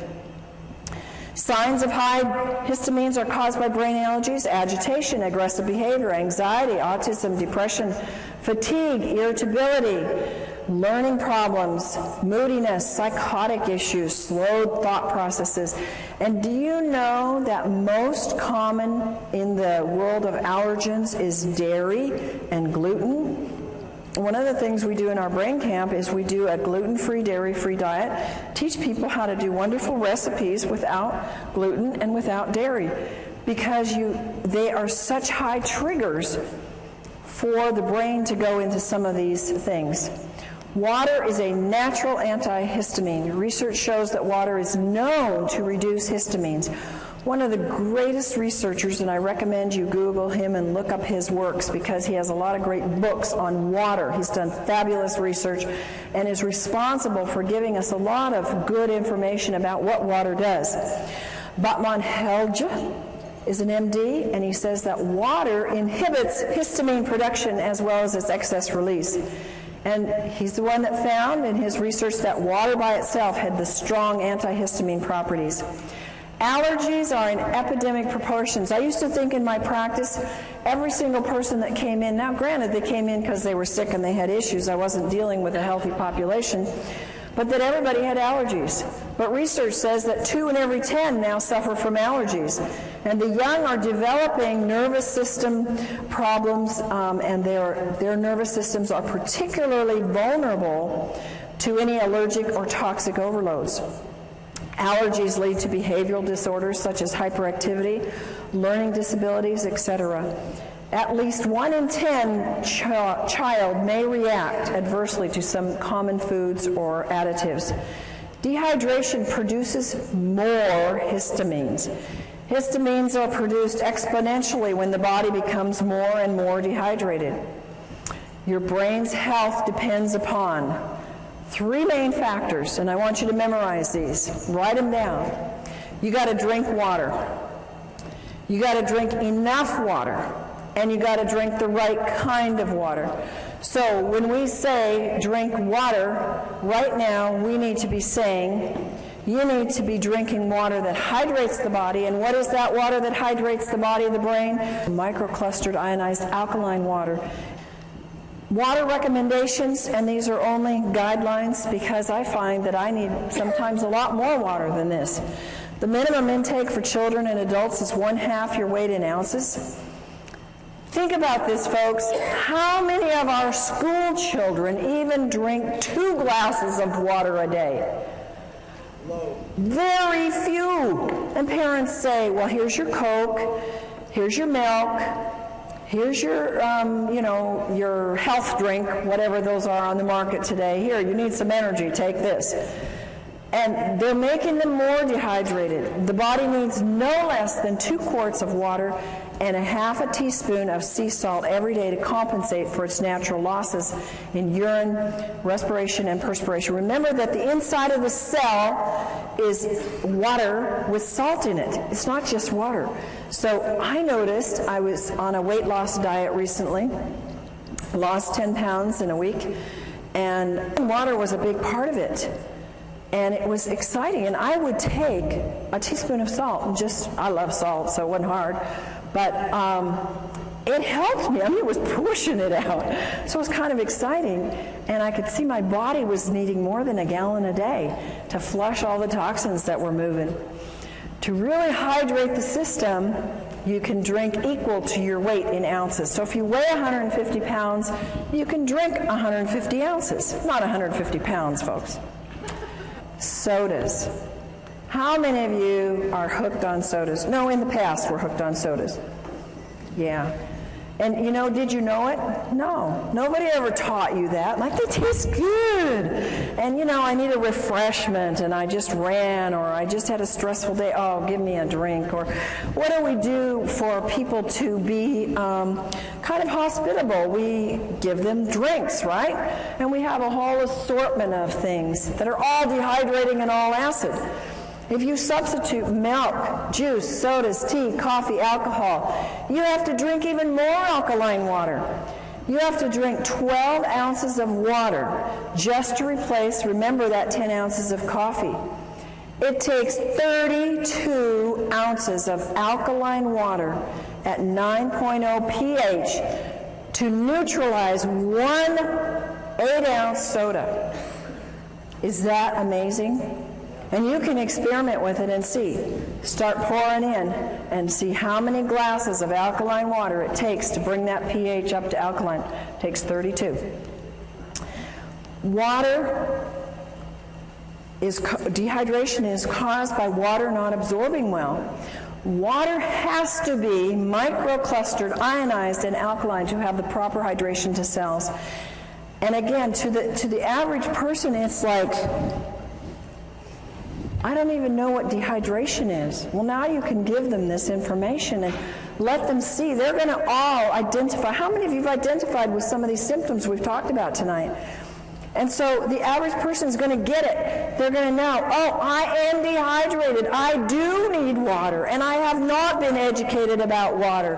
Signs of high histamines are caused by brain allergies, agitation, aggressive behavior, anxiety, autism, depression, fatigue, irritability, learning problems, moodiness, psychotic issues, slowed thought processes. And do you know that most common in the world of allergens is dairy and gluten? One of the things we do in our brain camp is we do a gluten-free, dairy-free diet, teach people how to do wonderful recipes without gluten and without dairy, because they are such high triggers for the brain to go into some of these things. Water is a natural antihistamine. Research shows that water is known to reduce histamines. One of the greatest researchers, and I recommend you Google him and look up his works because he has a lot of great books on water. He's done fabulous research and is responsible for giving us a lot of good information about what water does. Batman Helge is an MD, and he says that water inhibits histamine production as well as its excess release. And he's the one that found in his research that water by itself had the strong antihistamine properties. Allergies are in epidemic proportions. I used to think in my practice, every single person that came in, now granted they came in because they were sick and they had issues, I wasn't dealing with a healthy population, but that everybody had allergies. But research says that 2 in every 10 now suffer from allergies. And the young are developing nervous system problems, and their nervous systems are particularly vulnerable to any allergic or toxic overloads. Allergies lead to behavioral disorders such as hyperactivity, learning disabilities, etc. At least 1 in 10 child may react adversely to some common foods or additives. Dehydration produces more histamines. Histamines are produced exponentially when the body becomes more and more dehydrated. Your brain's health depends upon 3 main factors, and I want you to memorize these. Write them down. You got to drink water. You got to drink enough water. And you got to drink the right kind of water. So when we say drink water, right now we need to be saying you need to be drinking water that hydrates the body. And what is that water that hydrates the body of the brain? Microclustered ionized alkaline water. Water recommendations, and these are only guidelines because I find that I need sometimes a lot more water than this. The minimum intake for children and adults is 1/2 your weight in ounces. Think about this, folks. How many of our school children even drink 2 glasses of water a day? Very few. And parents say, well, here's your Coke, here's your milk, here's your, your health drink, whatever those are on the market today. Here, you need some energy, take this. And they're making them more dehydrated. The body needs no less than 2 quarts of water and 1/2 teaspoon of sea salt every day to compensate for its natural losses in urine, respiration, and perspiration. Remember that the inside of the cell is water with salt in it. It's not just water. So I noticed, I was on a weight loss diet recently, lost 10 pounds in a week, and water was a big part of it. And it was exciting, and I would take a teaspoon of salt, and I love salt, so it wasn't hard, but it helped me. I mean, it was pushing it out. So it was kind of exciting, and I could see my body was needing more than 1 gallon a day to flush all the toxins that were moving. To really hydrate the system, you can drink equal to your weight in ounces. So if you weigh 150 pounds, you can drink 150 ounces, not 150 pounds, folks. Sodas. How many of you are hooked on sodas? No, in the past we're hooked on sodas. Yeah. And did you know it? No. Nobody ever taught you that. Like, they taste good. And I need a refreshment, and I just ran, or I just had a stressful day. Oh, give me a drink. Or what do we do for people to be kind of hospitable? We give them drinks, right? And we have a whole assortment of things that are all dehydrating and all acid. If you substitute milk, juice, sodas, tea, coffee, alcohol, you have to drink even more alkaline water. You have to drink 12 ounces of water just to replace, remember that 10 ounces of coffee. It takes 32 ounces of alkaline water at 9.0 pH to neutralize 1 8-ounce soda. Is that amazing? And you can experiment with it and see. Start pouring in and see how many glasses of alkaline water it takes to bring that pH up to alkaline. It takes 32. Dehydration is caused by water not absorbing well. Water has to be microclustered, ionized, and alkaline to have the proper hydration to cells. And again, to the average person, it's like, I don't even know what dehydration is. Well, now you can give them this information and let them see. They're going to all identify. How many of you have identified with some of these symptoms we've talked about tonight? And so the average person is going to get it. They're going to know, oh, I am dehydrated. I do need water, and I have not been educated about water.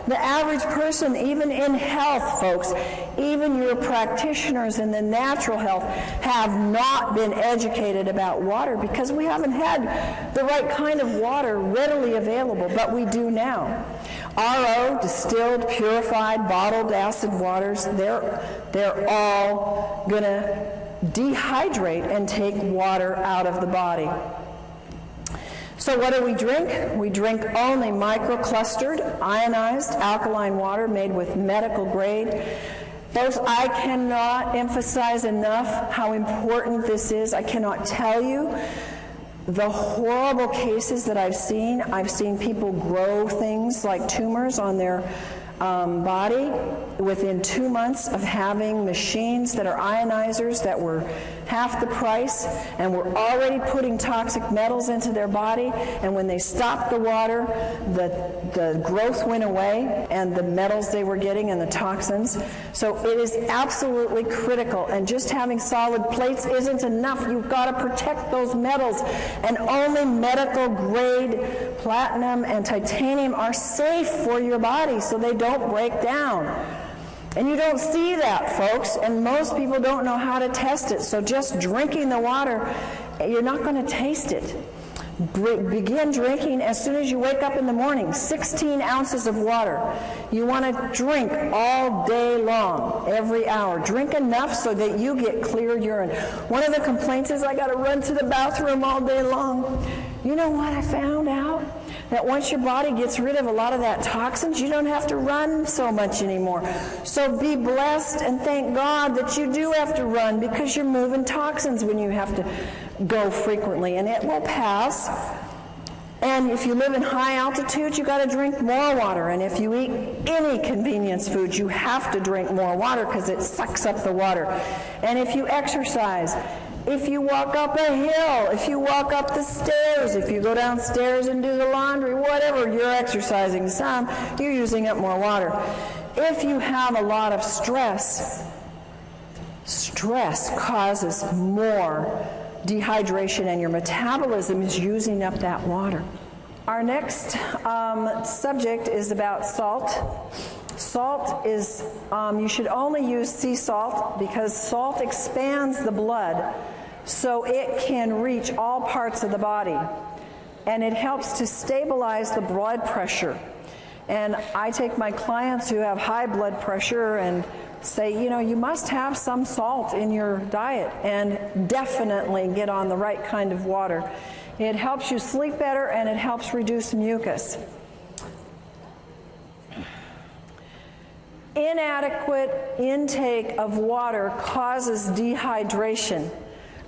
The average person, even in health, folks, even your practitioners in the natural health, have not been educated about water because we haven't had the right kind of water readily available, but we do now. RO, distilled, purified, bottled acid waters, they're all going to dehydrate and take water out of the body. So what do we drink? We drink only microclustered, ionized, alkaline water made with medical grade. Folks, I cannot emphasize enough how important this is. I cannot tell you the horrible cases that I've seen. I've seen people grow things like tumors on their body within 2 months of having machines that are ionizers that were half the price and were already putting toxic metals into their body, and when they stopped the water, the growth went away and the metals they were getting and the toxins. So it is absolutely critical, and just having solid plates isn't enough. You've got to protect those metals, and only medical grade platinum and titanium are safe for your body so they don't break down. And you don't see that, folks, and most people don't know how to test it. So just drinking the water, you're not going to taste it. Begin drinking as soon as you wake up in the morning, 16 ounces of water. You want to drink all day long, every hour. Drink enough so that you get clear urine. One of the complaints is I got to run to the bathroom all day long. You know what I found out? That once your body gets rid of a lot of that toxins, you don't have to run so much anymore. So be blessed and thank God that you do have to run, because you're moving toxins when you have to go frequently, and it will pass. And if you live in high altitude, you got to drink more water. And if you eat any convenience food, you have to drink more water because it sucks up the water. And if you exercise, if you walk up a hill, if you walk up the stairs, if you go downstairs and do the laundry, whatever, you're exercising some, you're using up more water. If you have a lot of stress, stress causes more dehydration and your metabolism is using up that water. Our next subject is about salt. Salt is, you should only use sea salt because salt expands the blood so it can reach all parts of the body. And it helps to stabilize the blood pressure. And I take my clients who have high blood pressure and say, you know, you must have some salt in your diet, and definitely get on the right kind of water. It helps you sleep better and it helps reduce mucus. Inadequate intake of water causes dehydration,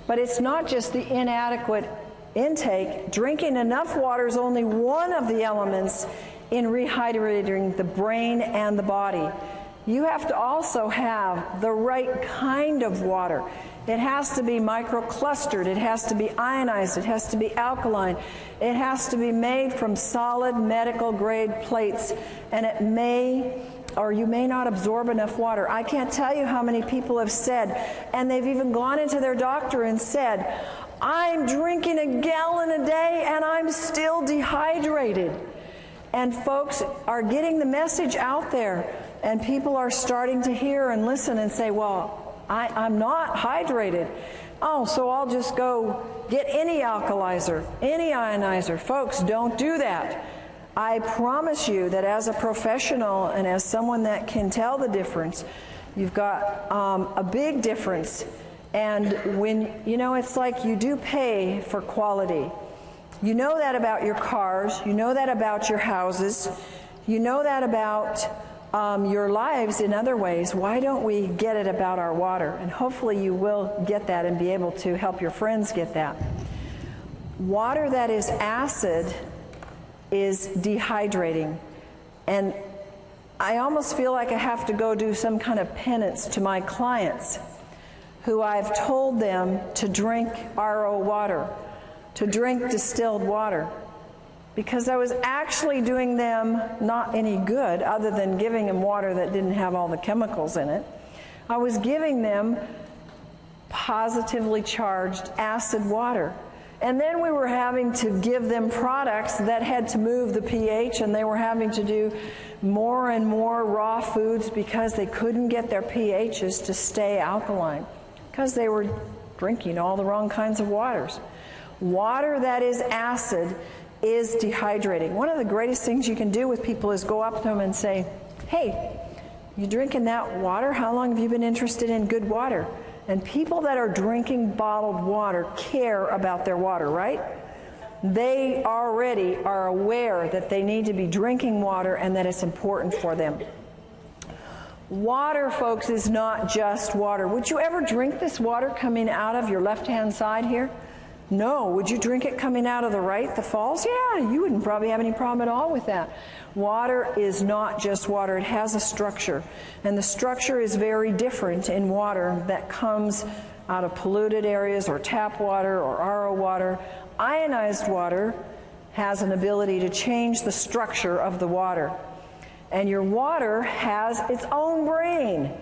but it's not just the inadequate intake. Drinking enough water is only one of the elements in rehydrating the brain and the body. You have to also have the right kind of water. It has to be microclustered, it has to be ionized, it has to be alkaline, it has to be made from solid medical grade plates, and it may or you may not absorb enough water. I can't tell you how many people have said, and they've even gone into their doctor and said, I'm drinking a gallon a day and I'm still dehydrated. And folks are getting the message out there, and people are starting to hear and listen and say, well, I'm not hydrated. Oh, so I'll just go get any alkalizer, any ionizer. Folks, don't do that. I promise you that as a professional and as someone that can tell the difference, you've got a big difference. And when, you know, it's like you do pay for quality. You know that about your cars, you know that about your houses, you know that about your lives in other ways. Why don't we get it about our water? And hopefully you will get that and be able to help your friends get that. Water that is acid is dehydrating. And I almost feel like I have to go do some kind of penance to my clients who I've told them to drink RO water, to drink distilled water, because I was actually doing them not any good other than giving them water that didn't have all the chemicals in it. I was giving them positively charged acid water. And then we were having to give them products that had to move the pH, and they were having to do more and more raw foods because they couldn't get their pHs to stay alkaline because they were drinking all the wrong kinds of waters. Water that is acid is dehydrating. One of the greatest things you can do with people is go up to them and say, hey, you drinking that water? How long have you been interested in good water? And people that are drinking bottled water care about their water, right? They already are aware that they need to be drinking water and that it's important for them. Water, folks, is not just water. Would you ever drink this water coming out of your left-hand side here? No. Would you drink it coming out of the right, the falls? Yeah, you wouldn't probably have any problem at all with that. Water is not just water. It has a structure. And the structure is very different in water that comes out of polluted areas or tap water or RO water. Ionized water has an ability to change the structure of the water. And your water has its own brain.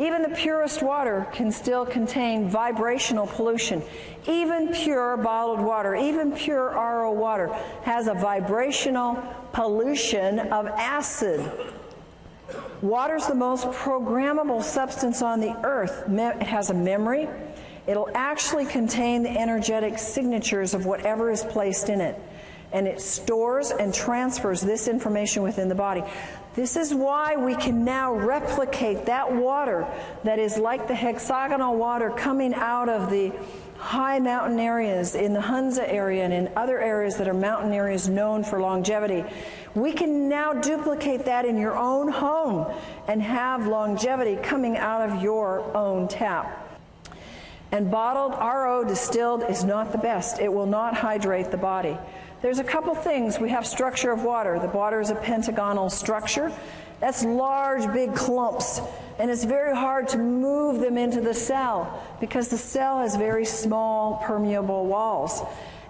Even the purest water can still contain vibrational pollution. Even pure bottled water, even pure RO water has a vibrational pollution of acid. Water's the most programmable substance on the earth. It has a memory. It'll actually contain the energetic signatures of whatever is placed in it. And it stores and transfers this information within the body. This is why we can now replicate that water that is like the hexagonal water coming out of the high mountain areas in the Hunza area and in other areas that are mountain areas known for longevity. We can now duplicate that in your own home and have longevity coming out of your own tap. And bottled RO distilled is not the best. It will not hydrate the body. There's a couple things. We have structure of water. The water is a pentagonal structure. That's large, big clumps. And it's very hard to move them into the cell because the cell has very small, permeable walls.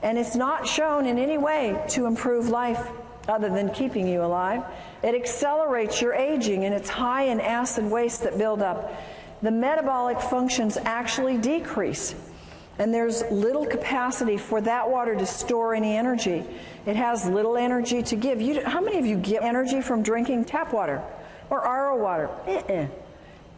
And it's not shown in any way to improve life other than keeping you alive. It accelerates your aging, and it's high in acid waste that build up. The metabolic functions actually decrease. And there's little capacity for that water to store any energy. It has little energy to give. How many of you get energy from drinking tap water or RO water?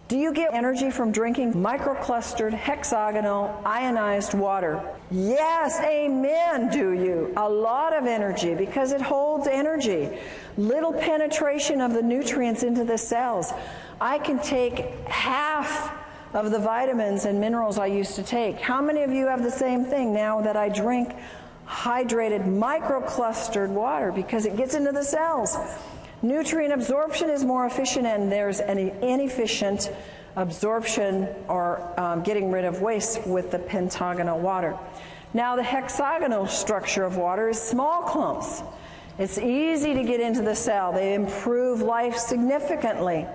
Do you get energy from drinking microclustered, hexagonal, ionized water? Yes, amen, do you? A lot of energy because it holds energy. Little penetration of the nutrients into the cells. I can take half of the vitamins and minerals I used to take. How many of you have the same thing now that I drink hydrated microclustered water because it gets into the cells? Nutrient absorption is more efficient, and there's an inefficient absorption or getting rid of waste with the pentagonal water. Now the hexagonal structure of water is small clumps. It's easy to get into the cell. They improve life significantly.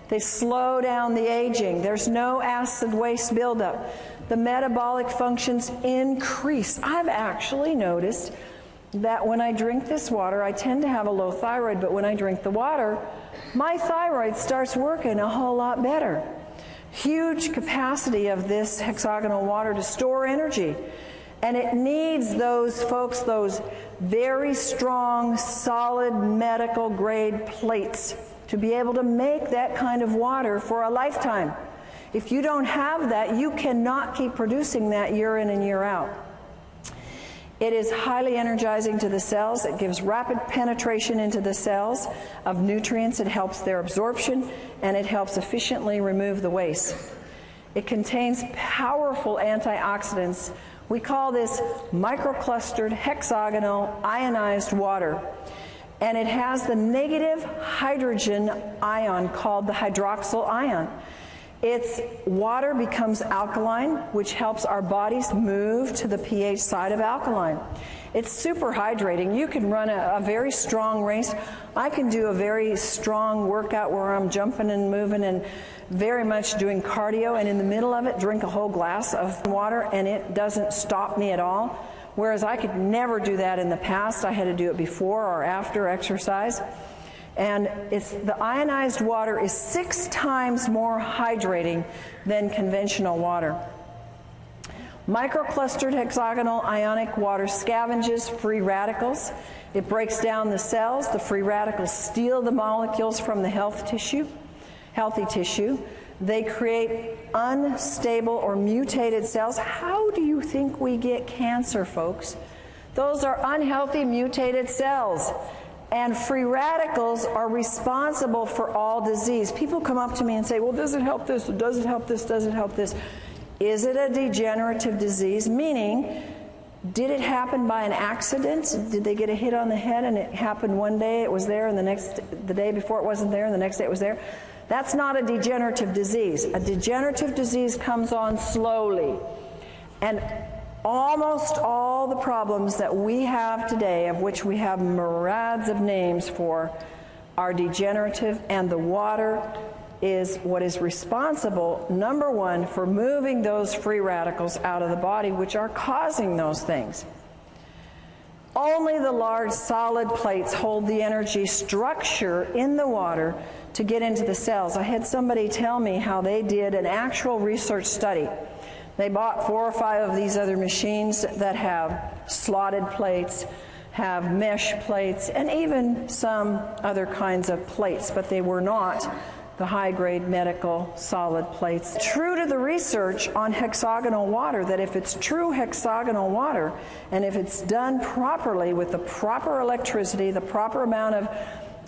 They slow down the aging. There's no acid waste buildup. The metabolic functions increase. I've actually noticed that when I drink this water, I tend to have a low thyroid, but when I drink the water, my thyroid starts working a whole lot better. Huge capacity of this hexagonal water to store energy. And it needs those folks, those very strong, solid medical grade plates to be able to make that kind of water for a lifetime. If you don't have that, you cannot keep producing that year in and year out. It is highly energizing to the cells. It gives rapid penetration into the cells of nutrients. It helps their absorption, and it helps efficiently remove the waste. It contains powerful antioxidants. We call this microclustered, hexagonal, ionized water. And it has the negative hydrogen ion called the hydroxyl ion. Its water becomes alkaline, which helps our bodies move to the pH side of alkaline. It's super hydrating. You can run a very strong race. I can do a very strong workout where I'm jumping and moving and very much doing cardio, and in the middle of it drink a whole glass of water, and it doesn't stop me at all. Whereas I could never do that in the past. I had to do it before or after exercise. And the ionized water is 6 times more hydrating than conventional water. Microclustered hexagonal ionic water scavenges free radicals. It breaks down the cells. The free radicals steal the molecules from the healthy tissue. They create unstable or mutated cells. How do you think we get cancer, folks? Those are unhealthy, mutated cells. And free radicals are responsible for all disease. People come up to me and say, well, does it help this? Does it help this? Does it help this? Is it a degenerative disease? Meaning, did it happen by an accident? Did they get a hit on the head and it happened one day, it was there, and the day before it wasn't there, and the next day it was there? That's not a degenerative disease. A degenerative disease comes on slowly. And almost all the problems that we have today, of which we have myriads of names for, are degenerative, and the water is what is responsible, number one, for moving those free radicals out of the body, which are causing those things. Only the large solid plates hold the energy structure in the water to get into the cells. I had somebody tell me how they did an actual research study. They bought 4 or 5 of these other machines that have slotted plates, have mesh plates, and even some other kinds of plates, but they were not the high-grade medical solid plates. True to the research on hexagonal water, that if it's true hexagonal water, and if it's done properly with the proper electricity, the proper amount of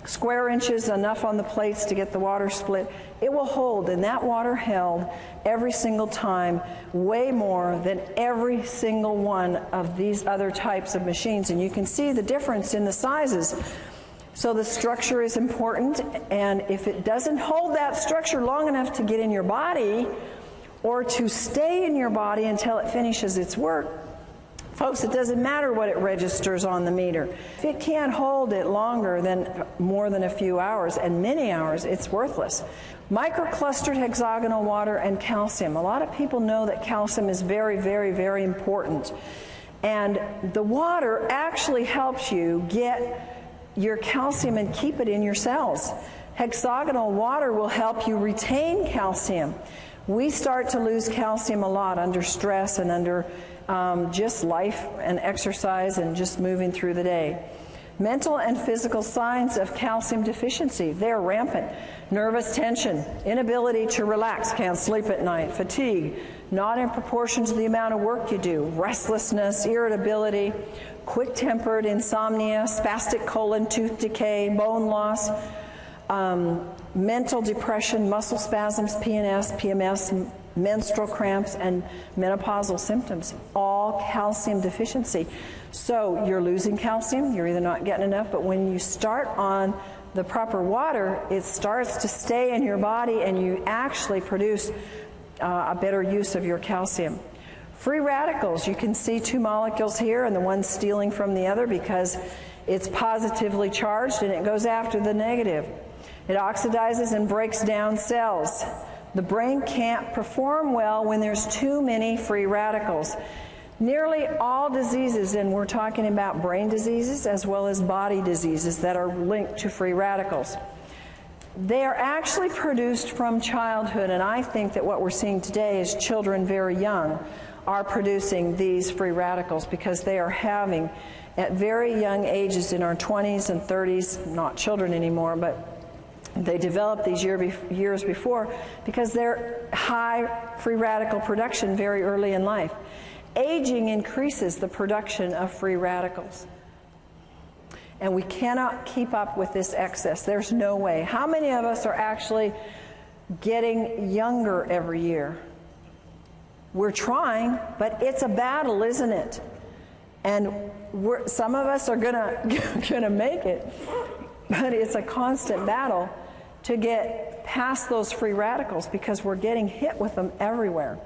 square inches, enough on the plates to get the water split, it will hold, and that water held every single time way more than every single one of these other types of machines. And you can see the difference in the sizes. So the structure is important, and if it doesn't hold that structure long enough to get in your body or to stay in your body until it finishes its work, folks, it doesn't matter what it registers on the meter. If it can't hold it longer than more than a few hours, and many hours, it's worthless. Microclustered hexagonal water and calcium. A lot of people know that calcium is very, very, very important. And the water actually helps you get your calcium and keep it in your cells. Hexagonal water will help you retain calcium. We start to lose calcium a lot under stress and under just life and exercise and just moving through the day. Mental and physical signs of calcium deficiency, they're rampant. Nervous tension, inability to relax, can't sleep at night, fatigue, not in proportion to the amount of work you do, restlessness, irritability, quick-tempered, insomnia, spastic colon, tooth decay, bone loss, mental depression, muscle spasms, PNS, PMS, menstrual cramps, and menopausal symptoms, all calcium deficiency. So you're losing calcium, you're either not getting enough, but when you start on the proper water, it starts to stay in your body and you actually produce a better use of your calcium. Free radicals, you can see 2 molecules here and the one stealing from the other because it's positively charged and it goes after the negative. It oxidizes and breaks down cells. The brain can't perform well when there's too many free radicals. Nearly all diseases, and we're talking about brain diseases as well as body diseases that are linked to free radicals, they are actually produced from childhood, and I think that what we're seeing today is children very young are producing these free radicals because they are having, at very young ages in our 20s and 30s, not children anymore, but they develop these years before because they're high free radical production very early in life. Aging increases the production of free radicals. And we cannot keep up with this excess. There's no way. How many of us are actually getting younger every year? We're trying, but it's a battle, isn't it? And some of us are gonna make it, but it's a constant battle to get past those free radicals because we're getting hit with them everywhere.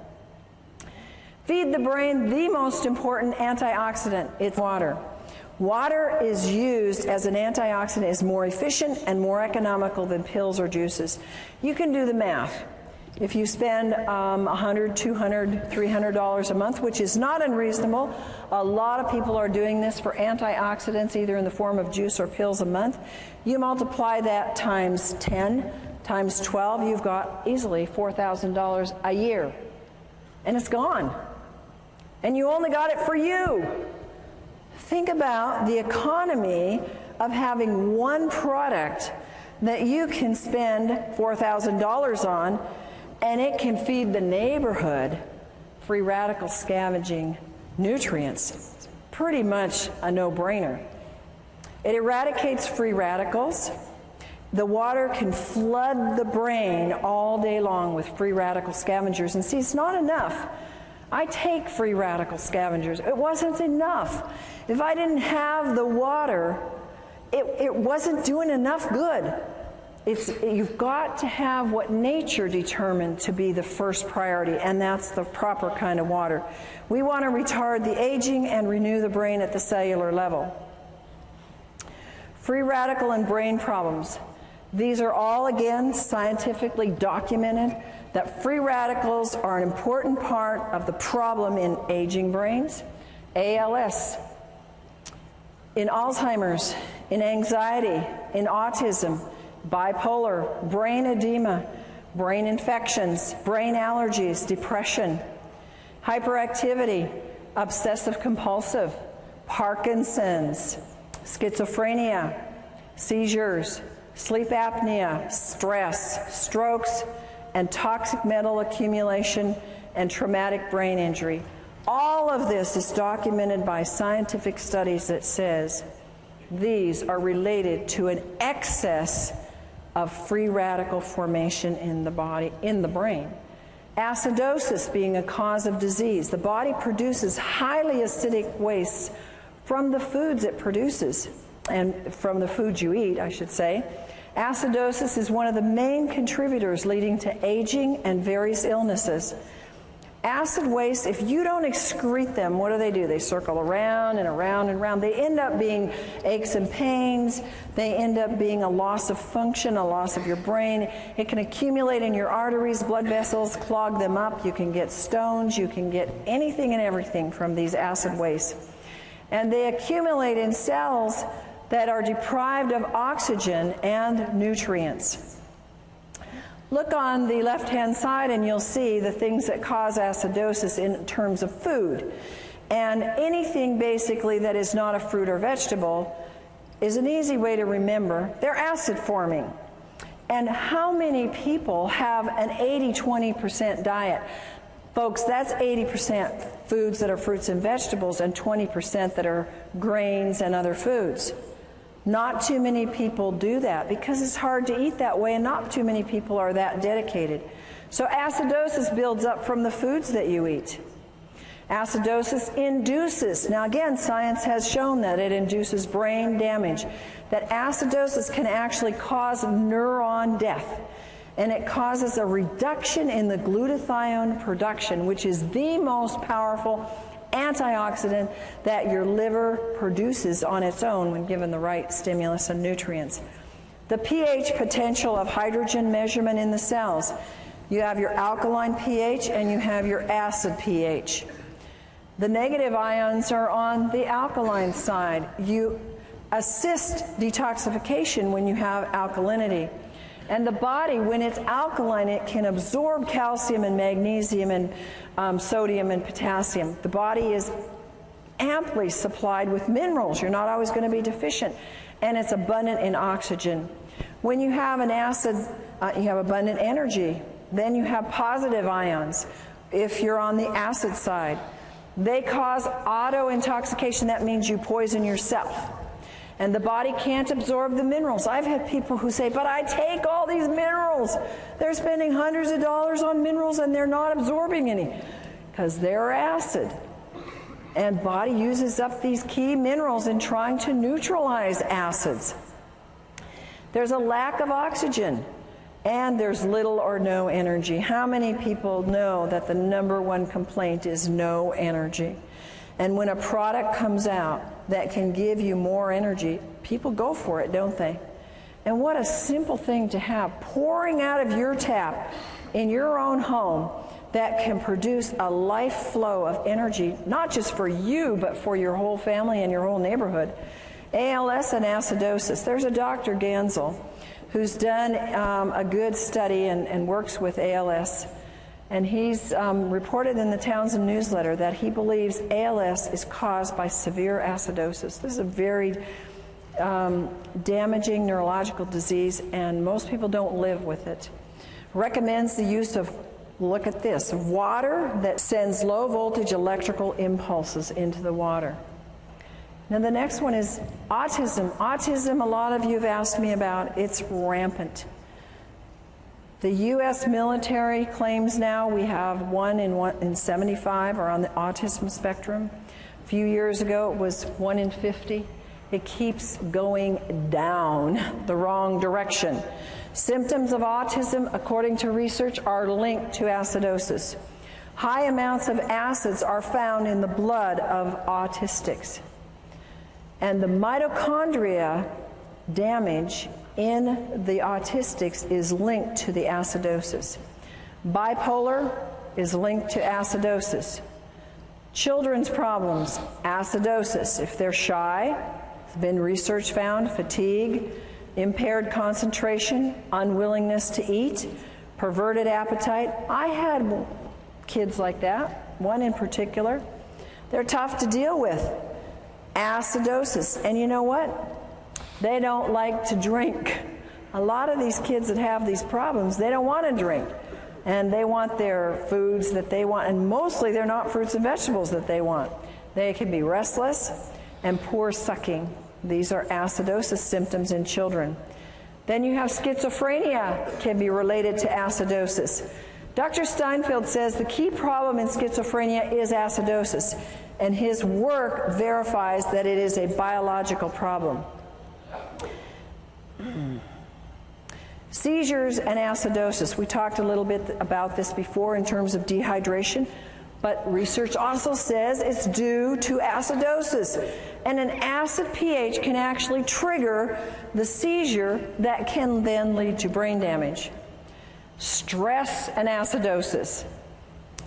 Feed the brain the most important antioxidant. It's water. Water is used as an antioxidant, is more efficient and more economical than pills or juices. You can do the math. If you spend $100, $200, $300 a month, which is not unreasonable, a lot of people are doing this for antioxidants either in the form of juice or pills a month. You multiply that times 10, times 12, you've got easily $4,000 a year. And it's gone. And you only got it for you. Think about the economy of having one product that you can spend $4,000 on, and it can feed the neighborhood free radical scavenging nutrients. It's pretty much a no-brainer. It eradicates free radicals. The water can flood the brain all day long with free radical scavengers. And see, it's not enough. I take free radical scavengers. It wasn't enough. If I didn't have the water, it wasn't doing enough good. You've got to have what nature determined to be the first priority, and that's the proper kind of water. We want to retard the aging and renew the brain at the cellular level. Free radical and brain problems. These are all, again, scientifically documented that free radicals are an important part of the problem in aging brains, ALS, in Alzheimer's, in anxiety, in autism, bipolar, brain edema, brain infections, brain allergies, depression, hyperactivity, obsessive compulsive, Parkinson's, schizophrenia, seizures, sleep apnea, stress, strokes, and toxic metal accumulation and traumatic brain injury. All of this is documented by scientific studies that says these are related to an excess of free radical formation in the body, in the brain. Acidosis being a cause of disease. The body produces highly acidic wastes from the foods it produces, and from the foods you eat, I should say. Acidosis is one of the main contributors leading to aging and various illnesses. Acid wastes, if you don't excrete them, what do? They circle around and around and around. They end up being aches and pains. They end up being a loss of function, a loss of your brain. It can accumulate in your arteries, blood vessels, clog them up. You can get stones. You can get anything and everything from these acid wastes. And they accumulate in cells that are deprived of oxygen and nutrients. Look on the left-hand side and you'll see the things that cause acidosis in terms of food. And anything basically that is not a fruit or vegetable is an easy way to remember. They're acid forming. And how many people have an 80-20% diet? Folks, that's 80% foods that are fruits and vegetables and 20% that are grains and other foods. Not too many people do that because it's hard to eat that way, and not too many people are that dedicated. So acidosis builds up from the foods that you eat. Acidosis induces, now again, science has shown that it induces brain damage, that acidosis can actually cause neuron death, and it causes a reduction in the glutathione production, which is the most powerful antioxidant that your liver produces on its own when given the right stimulus and nutrients. The pH potential of hydrogen measurement in the cells. You have your alkaline pH and you have your acid pH. The negative ions are on the alkaline side. You assist detoxification when you have alkalinity. And the body, when it's alkaline, it can absorb calcium and magnesium and sodium and potassium. The body is amply supplied with minerals. You're not always going to be deficient. And it's abundant in oxygen. When you have an acid, you have abundant energy. Then you have positive ions if you're on the acid side. They cause auto-intoxication. That means you poison yourself. And the body can't absorb the minerals. I've had people who say, but I take all these minerals. They're spending hundreds of dollars on minerals and they're not absorbing any because they're acid. And body uses up these key minerals in trying to neutralize acids. There's a lack of oxygen and there's little or no energy. How many people know that the #1 complaint is no energy? And when a product comes out that can give you more energy, people go for it, don't they? And what a simple thing to have, pouring out of your tap in your own home that can produce a life flow of energy, not just for you, but for your whole family and your whole neighborhood. ALS and acidosis. There's a Dr. Gansel who's done a good study and works with ALS. And he's reported in the Townsend newsletter that he believes ALS is caused by severe acidosis. This is a very damaging neurological disease, and most people don't live with it. Recommends the use of, look at this, water that sends low voltage electrical impulses into the water. Now the next one is autism. Autism, a lot of you have asked me about. It's rampant. The U.S. military claims now we have 1 in 75 are on the autism spectrum. A few years ago it was 1 in 50. It keeps going down the wrong direction. Symptoms of autism, according to research, are linked to acidosis. High amounts of acids are found in the blood of autistics. And the mitochondria damage in the autistics is linked to the acidosis. Bipolar is linked to acidosis. Children's problems, acidosis. If they're shy, there's been research found, fatigue, impaired concentration, unwillingness to eat, perverted appetite. I had kids like that, one in particular. They're tough to deal with. Acidosis. And you know what? They don't like to drink. A lot of these kids that have these problems, they don't want to drink. And they want their foods that they want, and mostly they're not fruits and vegetables that they want. They can be restless and poor sucking. These are acidosis symptoms in children. Then you have schizophrenia, can be related to acidosis. Dr. Steinfeld says the key problem in schizophrenia is acidosis, and his work verifies that it is a biological problem. Seizures and acidosis. We talked a little bit about this before in terms of dehydration, but research also says it's due to acidosis. And an acid pH can actually trigger the seizure that can then lead to brain damage. Stress and acidosis.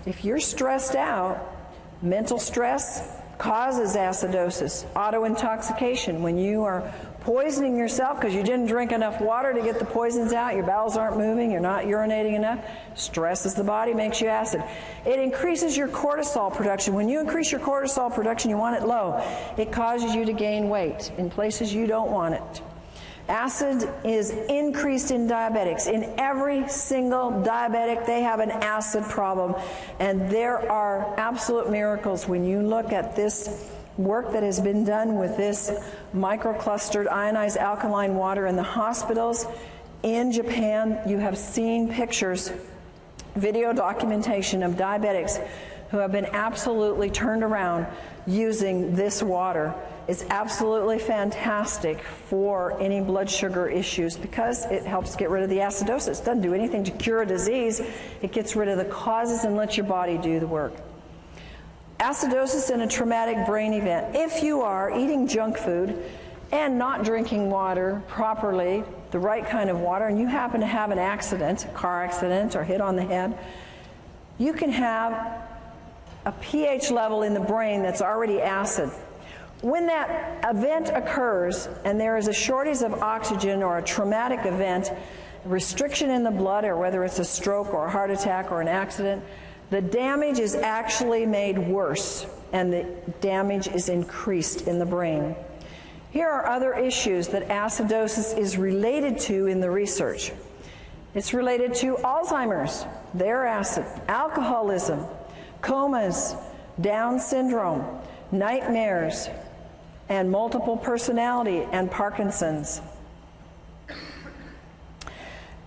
If you're stressed out, mental stress causes acidosis. Autointoxication, when you are poisoning yourself because you didn't drink enough water to get the poisons out, your bowels aren't moving, you're not urinating enough, stresses the body, makes you acid. It increases your cortisol production. When you increase your cortisol production, you want it low. It causes you to gain weight in places you don't want it. Acid is increased in diabetics. In every single diabetic, they have an acid problem. And there are absolute miracles when you look at this work that has been done with this microclustered ionized alkaline water in the hospitals. In Japan, you have seen pictures, video documentation of diabetics who have been absolutely turned around using this water. It's absolutely fantastic for any blood sugar issues because it helps get rid of the acidosis. It doesn't do anything to cure a disease. It gets rid of the causes and lets your body do the work. Acidosis in a traumatic brain event. If you are eating junk food and not drinking water properly, the right kind of water, and you happen to have an accident, a car accident or hit on the head, you can have a pH level in the brain that's already acid. When that event occurs and there is a shortage of oxygen or a traumatic event, restriction in the blood, or whether it's a stroke or a heart attack or an accident, the damage is actually made worse and the damage is increased in the brain. Here are other issues that acidosis is related to in the research. It's related to Alzheimer's, their acid, alcoholism, comas, Down syndrome, nightmares, and multiple personality and Parkinson's.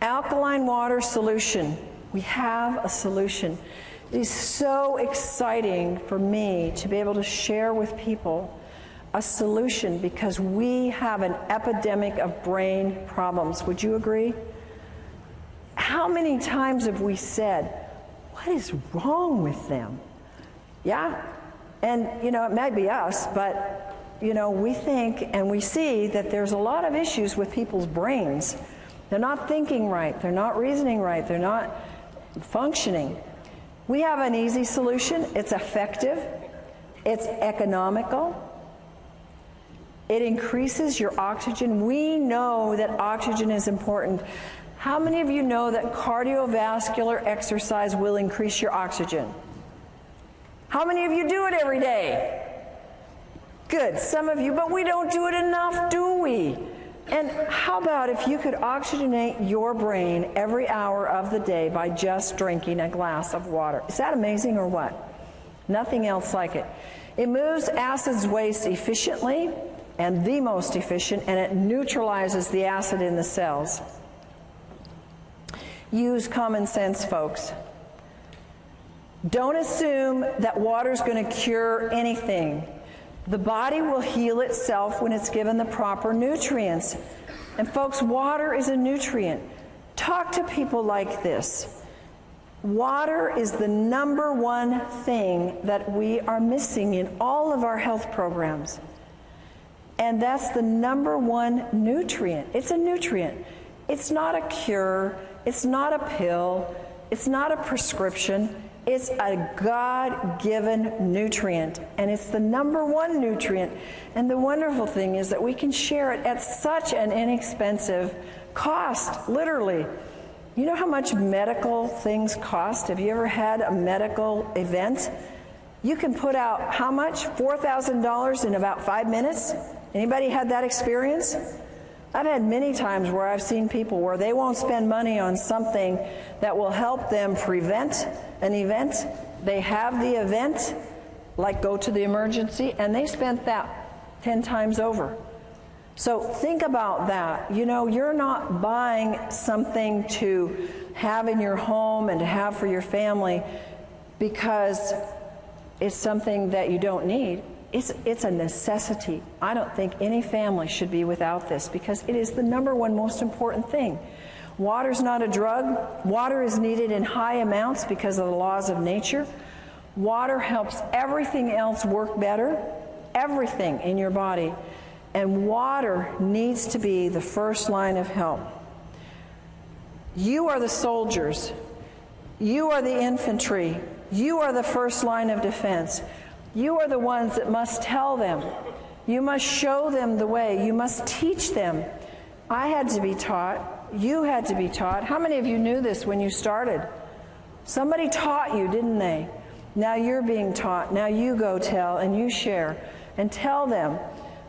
Alkaline water solution. We have a solution. It is so exciting for me to be able to share with people a solution because we have an epidemic of brain problems. Would you agree? How many times have we said, what is wrong with them? Yeah? And, you know, it might be us, but, you know, we think and we see that there's a lot of issues with people's brains. They're not thinking right. They're not reasoning right. They're not functioning. We have an easy solution. It's effective. It's economical. It increases your oxygen. We know that oxygen is important. How many of you know that cardiovascular exercise will increase your oxygen? How many of you do it every day? Good, some of you, but we don't do it enough, do we? And how about if you could oxygenate your brain every hour of the day by just drinking a glass of water? Is that amazing or what? Nothing else like it. It moves acids waste efficiently, and the most efficient, and it neutralizes the acid in the cells. Use common sense, folks. Don't assume that water is going to cure anything. The body will heal itself when it's given the proper nutrients. And folks, water is a nutrient. Talk to people like this. Water is the number one thing that we are missing in all of our health programs. And that's the number one nutrient. It's a nutrient. It's not a cure. It's not a pill. It's not a prescription. It's a God-given nutrient, and it's the number one nutrient. And the wonderful thing is that we can share it at such an inexpensive cost, literally. You know how much medical things cost? Have you ever had a medical event? You can put out how much? $4,000 in about 5 minutes? Anybody had that experience? I've had many times where I've seen people where they won't spend money on something that will help them prevent an event. They have the event, like go to the emergency, and they spent that 10 times over. So think about that. You know, you're not buying something to have in your home and to have for your family because it's something that you don't need. It's a necessity. I don't think any family should be without this because it is the number one most important thing. Water's not a drug. Water is needed in high amounts because of the laws of nature. Water helps everything else work better, everything in your body. And water needs to be the first line of help. You are the soldiers. You are the infantry. You are the first line of defense. You are the ones that must tell them. You must show them the way. You must teach them. I had to be taught. You had to be taught. How many of you knew this when you started? Somebody taught you, didn't they? Now you're being taught. Now you go tell and you share and tell them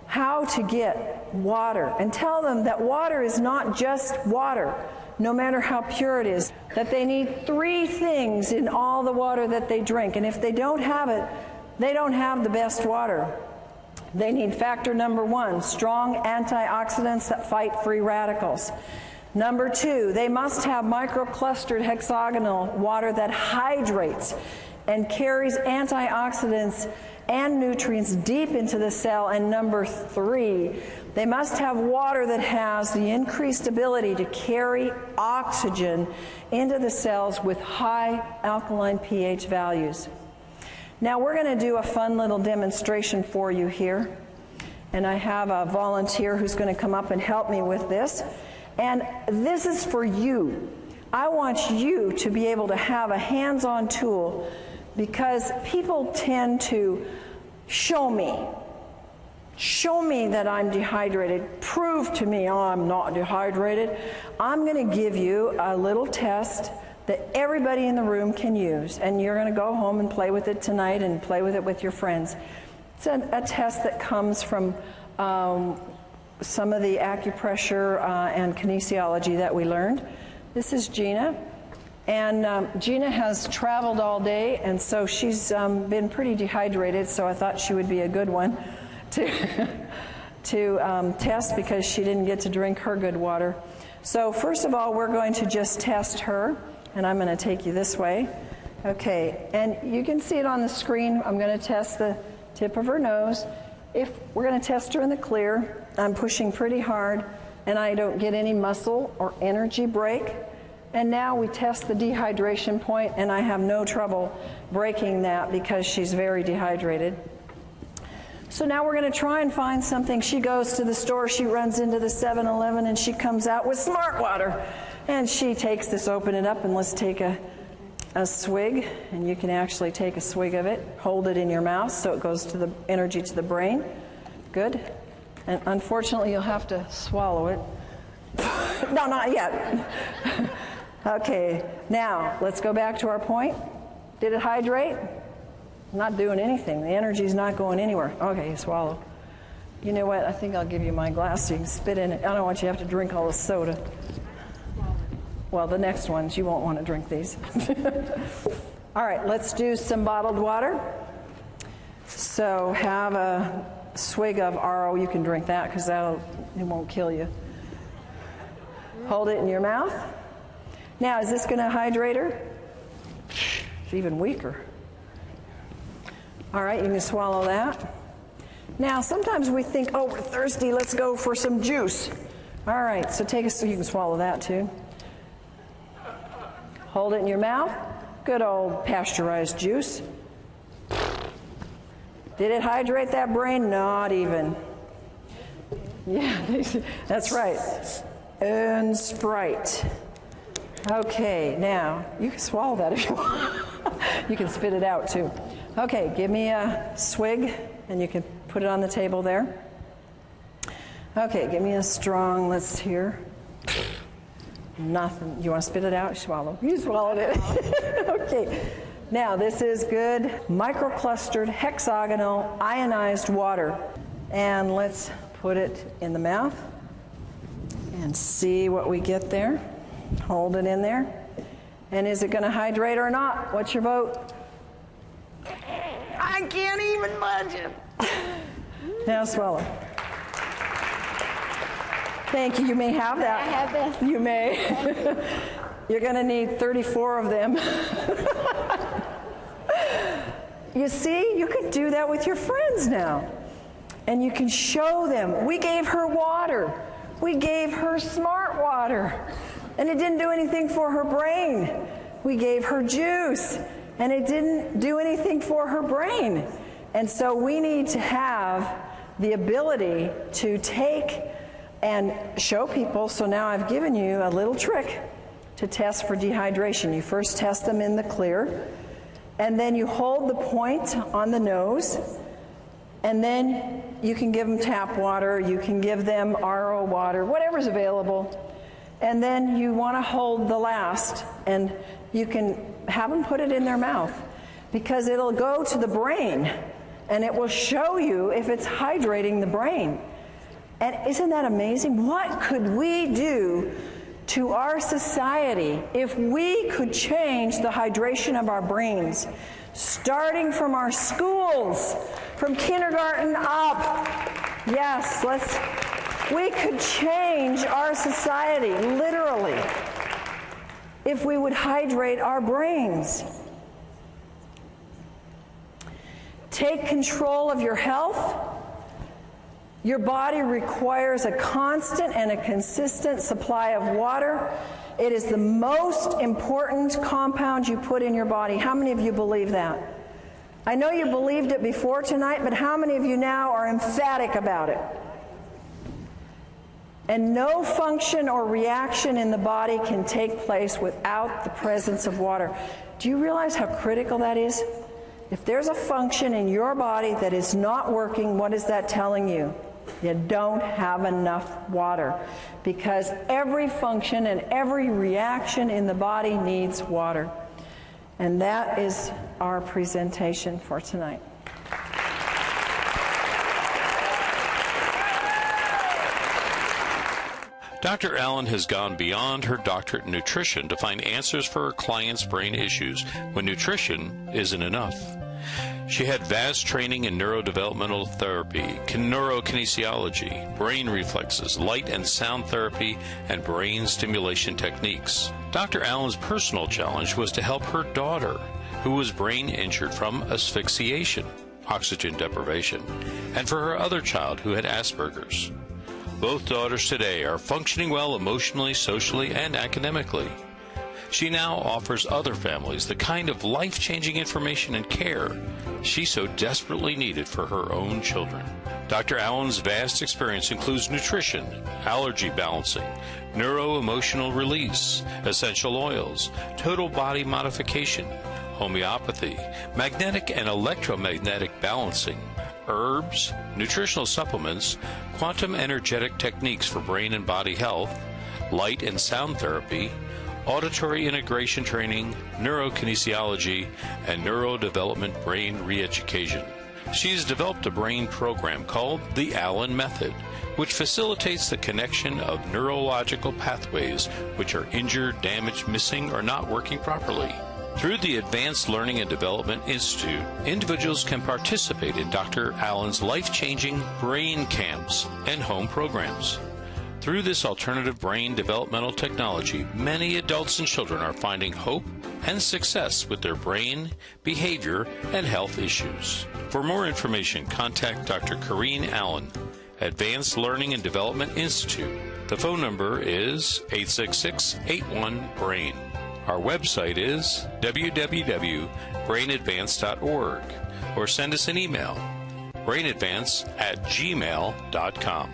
how to get water. And tell them that water is not just water, no matter how pure it is. That they need 3 things in all the water that they drink. And if they don't have it, they don't have the best water. They need factor number 1, strong antioxidants that fight free radicals. Number 2, they must have microclustered hexagonal water that hydrates and carries antioxidants and nutrients deep into the cell. And number 3, they must have water that has the increased ability to carry oxygen into the cells with high alkaline pH values. Now we're going to do a fun little demonstration for you here. And I have a volunteer who's going to come up and help me with this. And this is for you. I want you to be able to have a hands-on tool because people tend to show me that I'm dehydrated. Prove to me, oh, I'm not dehydrated. I'm going to give you a little test that everybody in the room can use, and you're going to go home and play with it tonight and play with it with your friends. It's a test that comes from some of the acupressure and kinesiology that we learned. This is Gina, and Gina has traveled all day, and so she's been pretty dehydrated, so I thought she would be a good one to test because she didn't get to drink her good water. So first of all, we're going to just test her. And I'm going to take you this way. Okay, and you can see it on the screen. I'm going to test the tip of her nose. If we're going to test her in the clear, I'm pushing pretty hard, and I don't get any muscle or energy break. And now we test the dehydration point, and I have no trouble breaking that because she's very dehydrated. So now we're going to try and find something. She goes to the store, she runs into the 7-Eleven, and she comes out with Smart Water. And she takes this, open it up, and let's take a swig. And you can actually take a swig of it, hold it in your mouth so it goes to the energy to the brain. Good. And unfortunately, you'll have to swallow it. No, not yet. Okay, now let's go back to our point. Did it hydrate? Not doing anything. The energy's not going anywhere. Okay, you swallow. You know what? I think I'll give you my glass so you can spit in it. I don't want you to have to drink all the soda. Well, the next ones, you won't want to drink these. All right, let's do some bottled water. So have a swig of RO. You can drink that because it won't kill you. Hold it in your mouth. Now, is this going to hydrate her? It's even weaker. All right, you can swallow that. Now, sometimes we think, oh, we're thirsty, let's go for some juice. All right, so you can swallow that too. Hold it in your mouth. Good old pasteurized juice. Did it hydrate that brain? Not even. Yeah, that's right. And Sprite. Okay, now, you can swallow that if you want. You can spit it out too. Okay, give me a swig, and you can put it on the table there. Okay, give me a strong, let's hear. Nothing. You want to spit it out? Swallow. You swallowed it. Okay. Now, this is good microclustered hexagonal ionized water. And let's put it in the mouth and see what we get there. Hold it in there. And is it going to hydrate or not? What's your vote? I can't even budge it. Now swallow. Thank you. You may have that. I have this. You may. You're going to need 34 of them. You see, you can do that with your friends now. And you can show them. We gave her water. We gave her smart water. And it didn't do anything for her brain. We gave her juice. And it didn't do anything for her brain. And so we need to have the ability to take and show people. So now I've given you a little trick to test for dehydration. You first test them in the clear, and then you hold the point on the nose, and then you can give them tap water, you can give them RO water, whatever's available, and then you want to hold the last, and you can have them put it in their mouth, because it'll go to the brain, and it will show you if it's hydrating the brain. And isn't that amazing? What could we do to our society if we could change the hydration of our brains, starting from our schools, from kindergarten up? Yes, we could change our society, literally, if we would hydrate our brains. Take control of your health. Your body requires a constant and a consistent supply of water. It is the most important compound you put in your body. How many of you believe that? I know you believed it before tonight, but how many of you now are emphatic about it? And no function or reaction in the body can take place without the presence of water. Do you realize how critical that is? If there's a function in your body that is not working, what is that telling you? You don't have enough water, because every function and every reaction in the body needs water. And that is our presentation for tonight. Dr. Allen has gone beyond her doctorate in nutrition to find answers for her clients' brain issues when nutrition isn't enough. She had vast training in neurodevelopmental therapy, neurokinesiology, brain reflexes, light and sound therapy, and brain stimulation techniques. Dr. Allen's personal challenge was to help her daughter, who was brain injured from asphyxiation, oxygen deprivation, and for her other child who had Asperger's. Both daughters today are functioning well emotionally, socially, and academically. She now offers other families the kind of life-changing information and care she so desperately needed for her own children. Dr. Allen's vast experience includes nutrition, allergy balancing, neuro-emotional release, essential oils, total body modification, homeopathy, magnetic and electromagnetic balancing, herbs, nutritional supplements, quantum energetic techniques for brain and body health, light and sound therapy, auditory integration training, neurokinesiology, and neurodevelopment brain re-education. She's developed a brain program called the Allen Method, which facilitates the connection of neurological pathways which are injured, damaged, missing, or not working properly. Through the Advanced Learning and Development Institute, individuals can participate in Dr. Allen's life-changing brain camps and home programs. Through this alternative brain developmental technology, many adults and children are finding hope and success with their brain, behavior, and health issues. For more information, contact Dr. Corinne Allen, Advanced Learning and Development Institute. The phone number is 866-81-BRAIN. Our website is www.brainadvance.org or send us an email, brainadvance@gmail.com.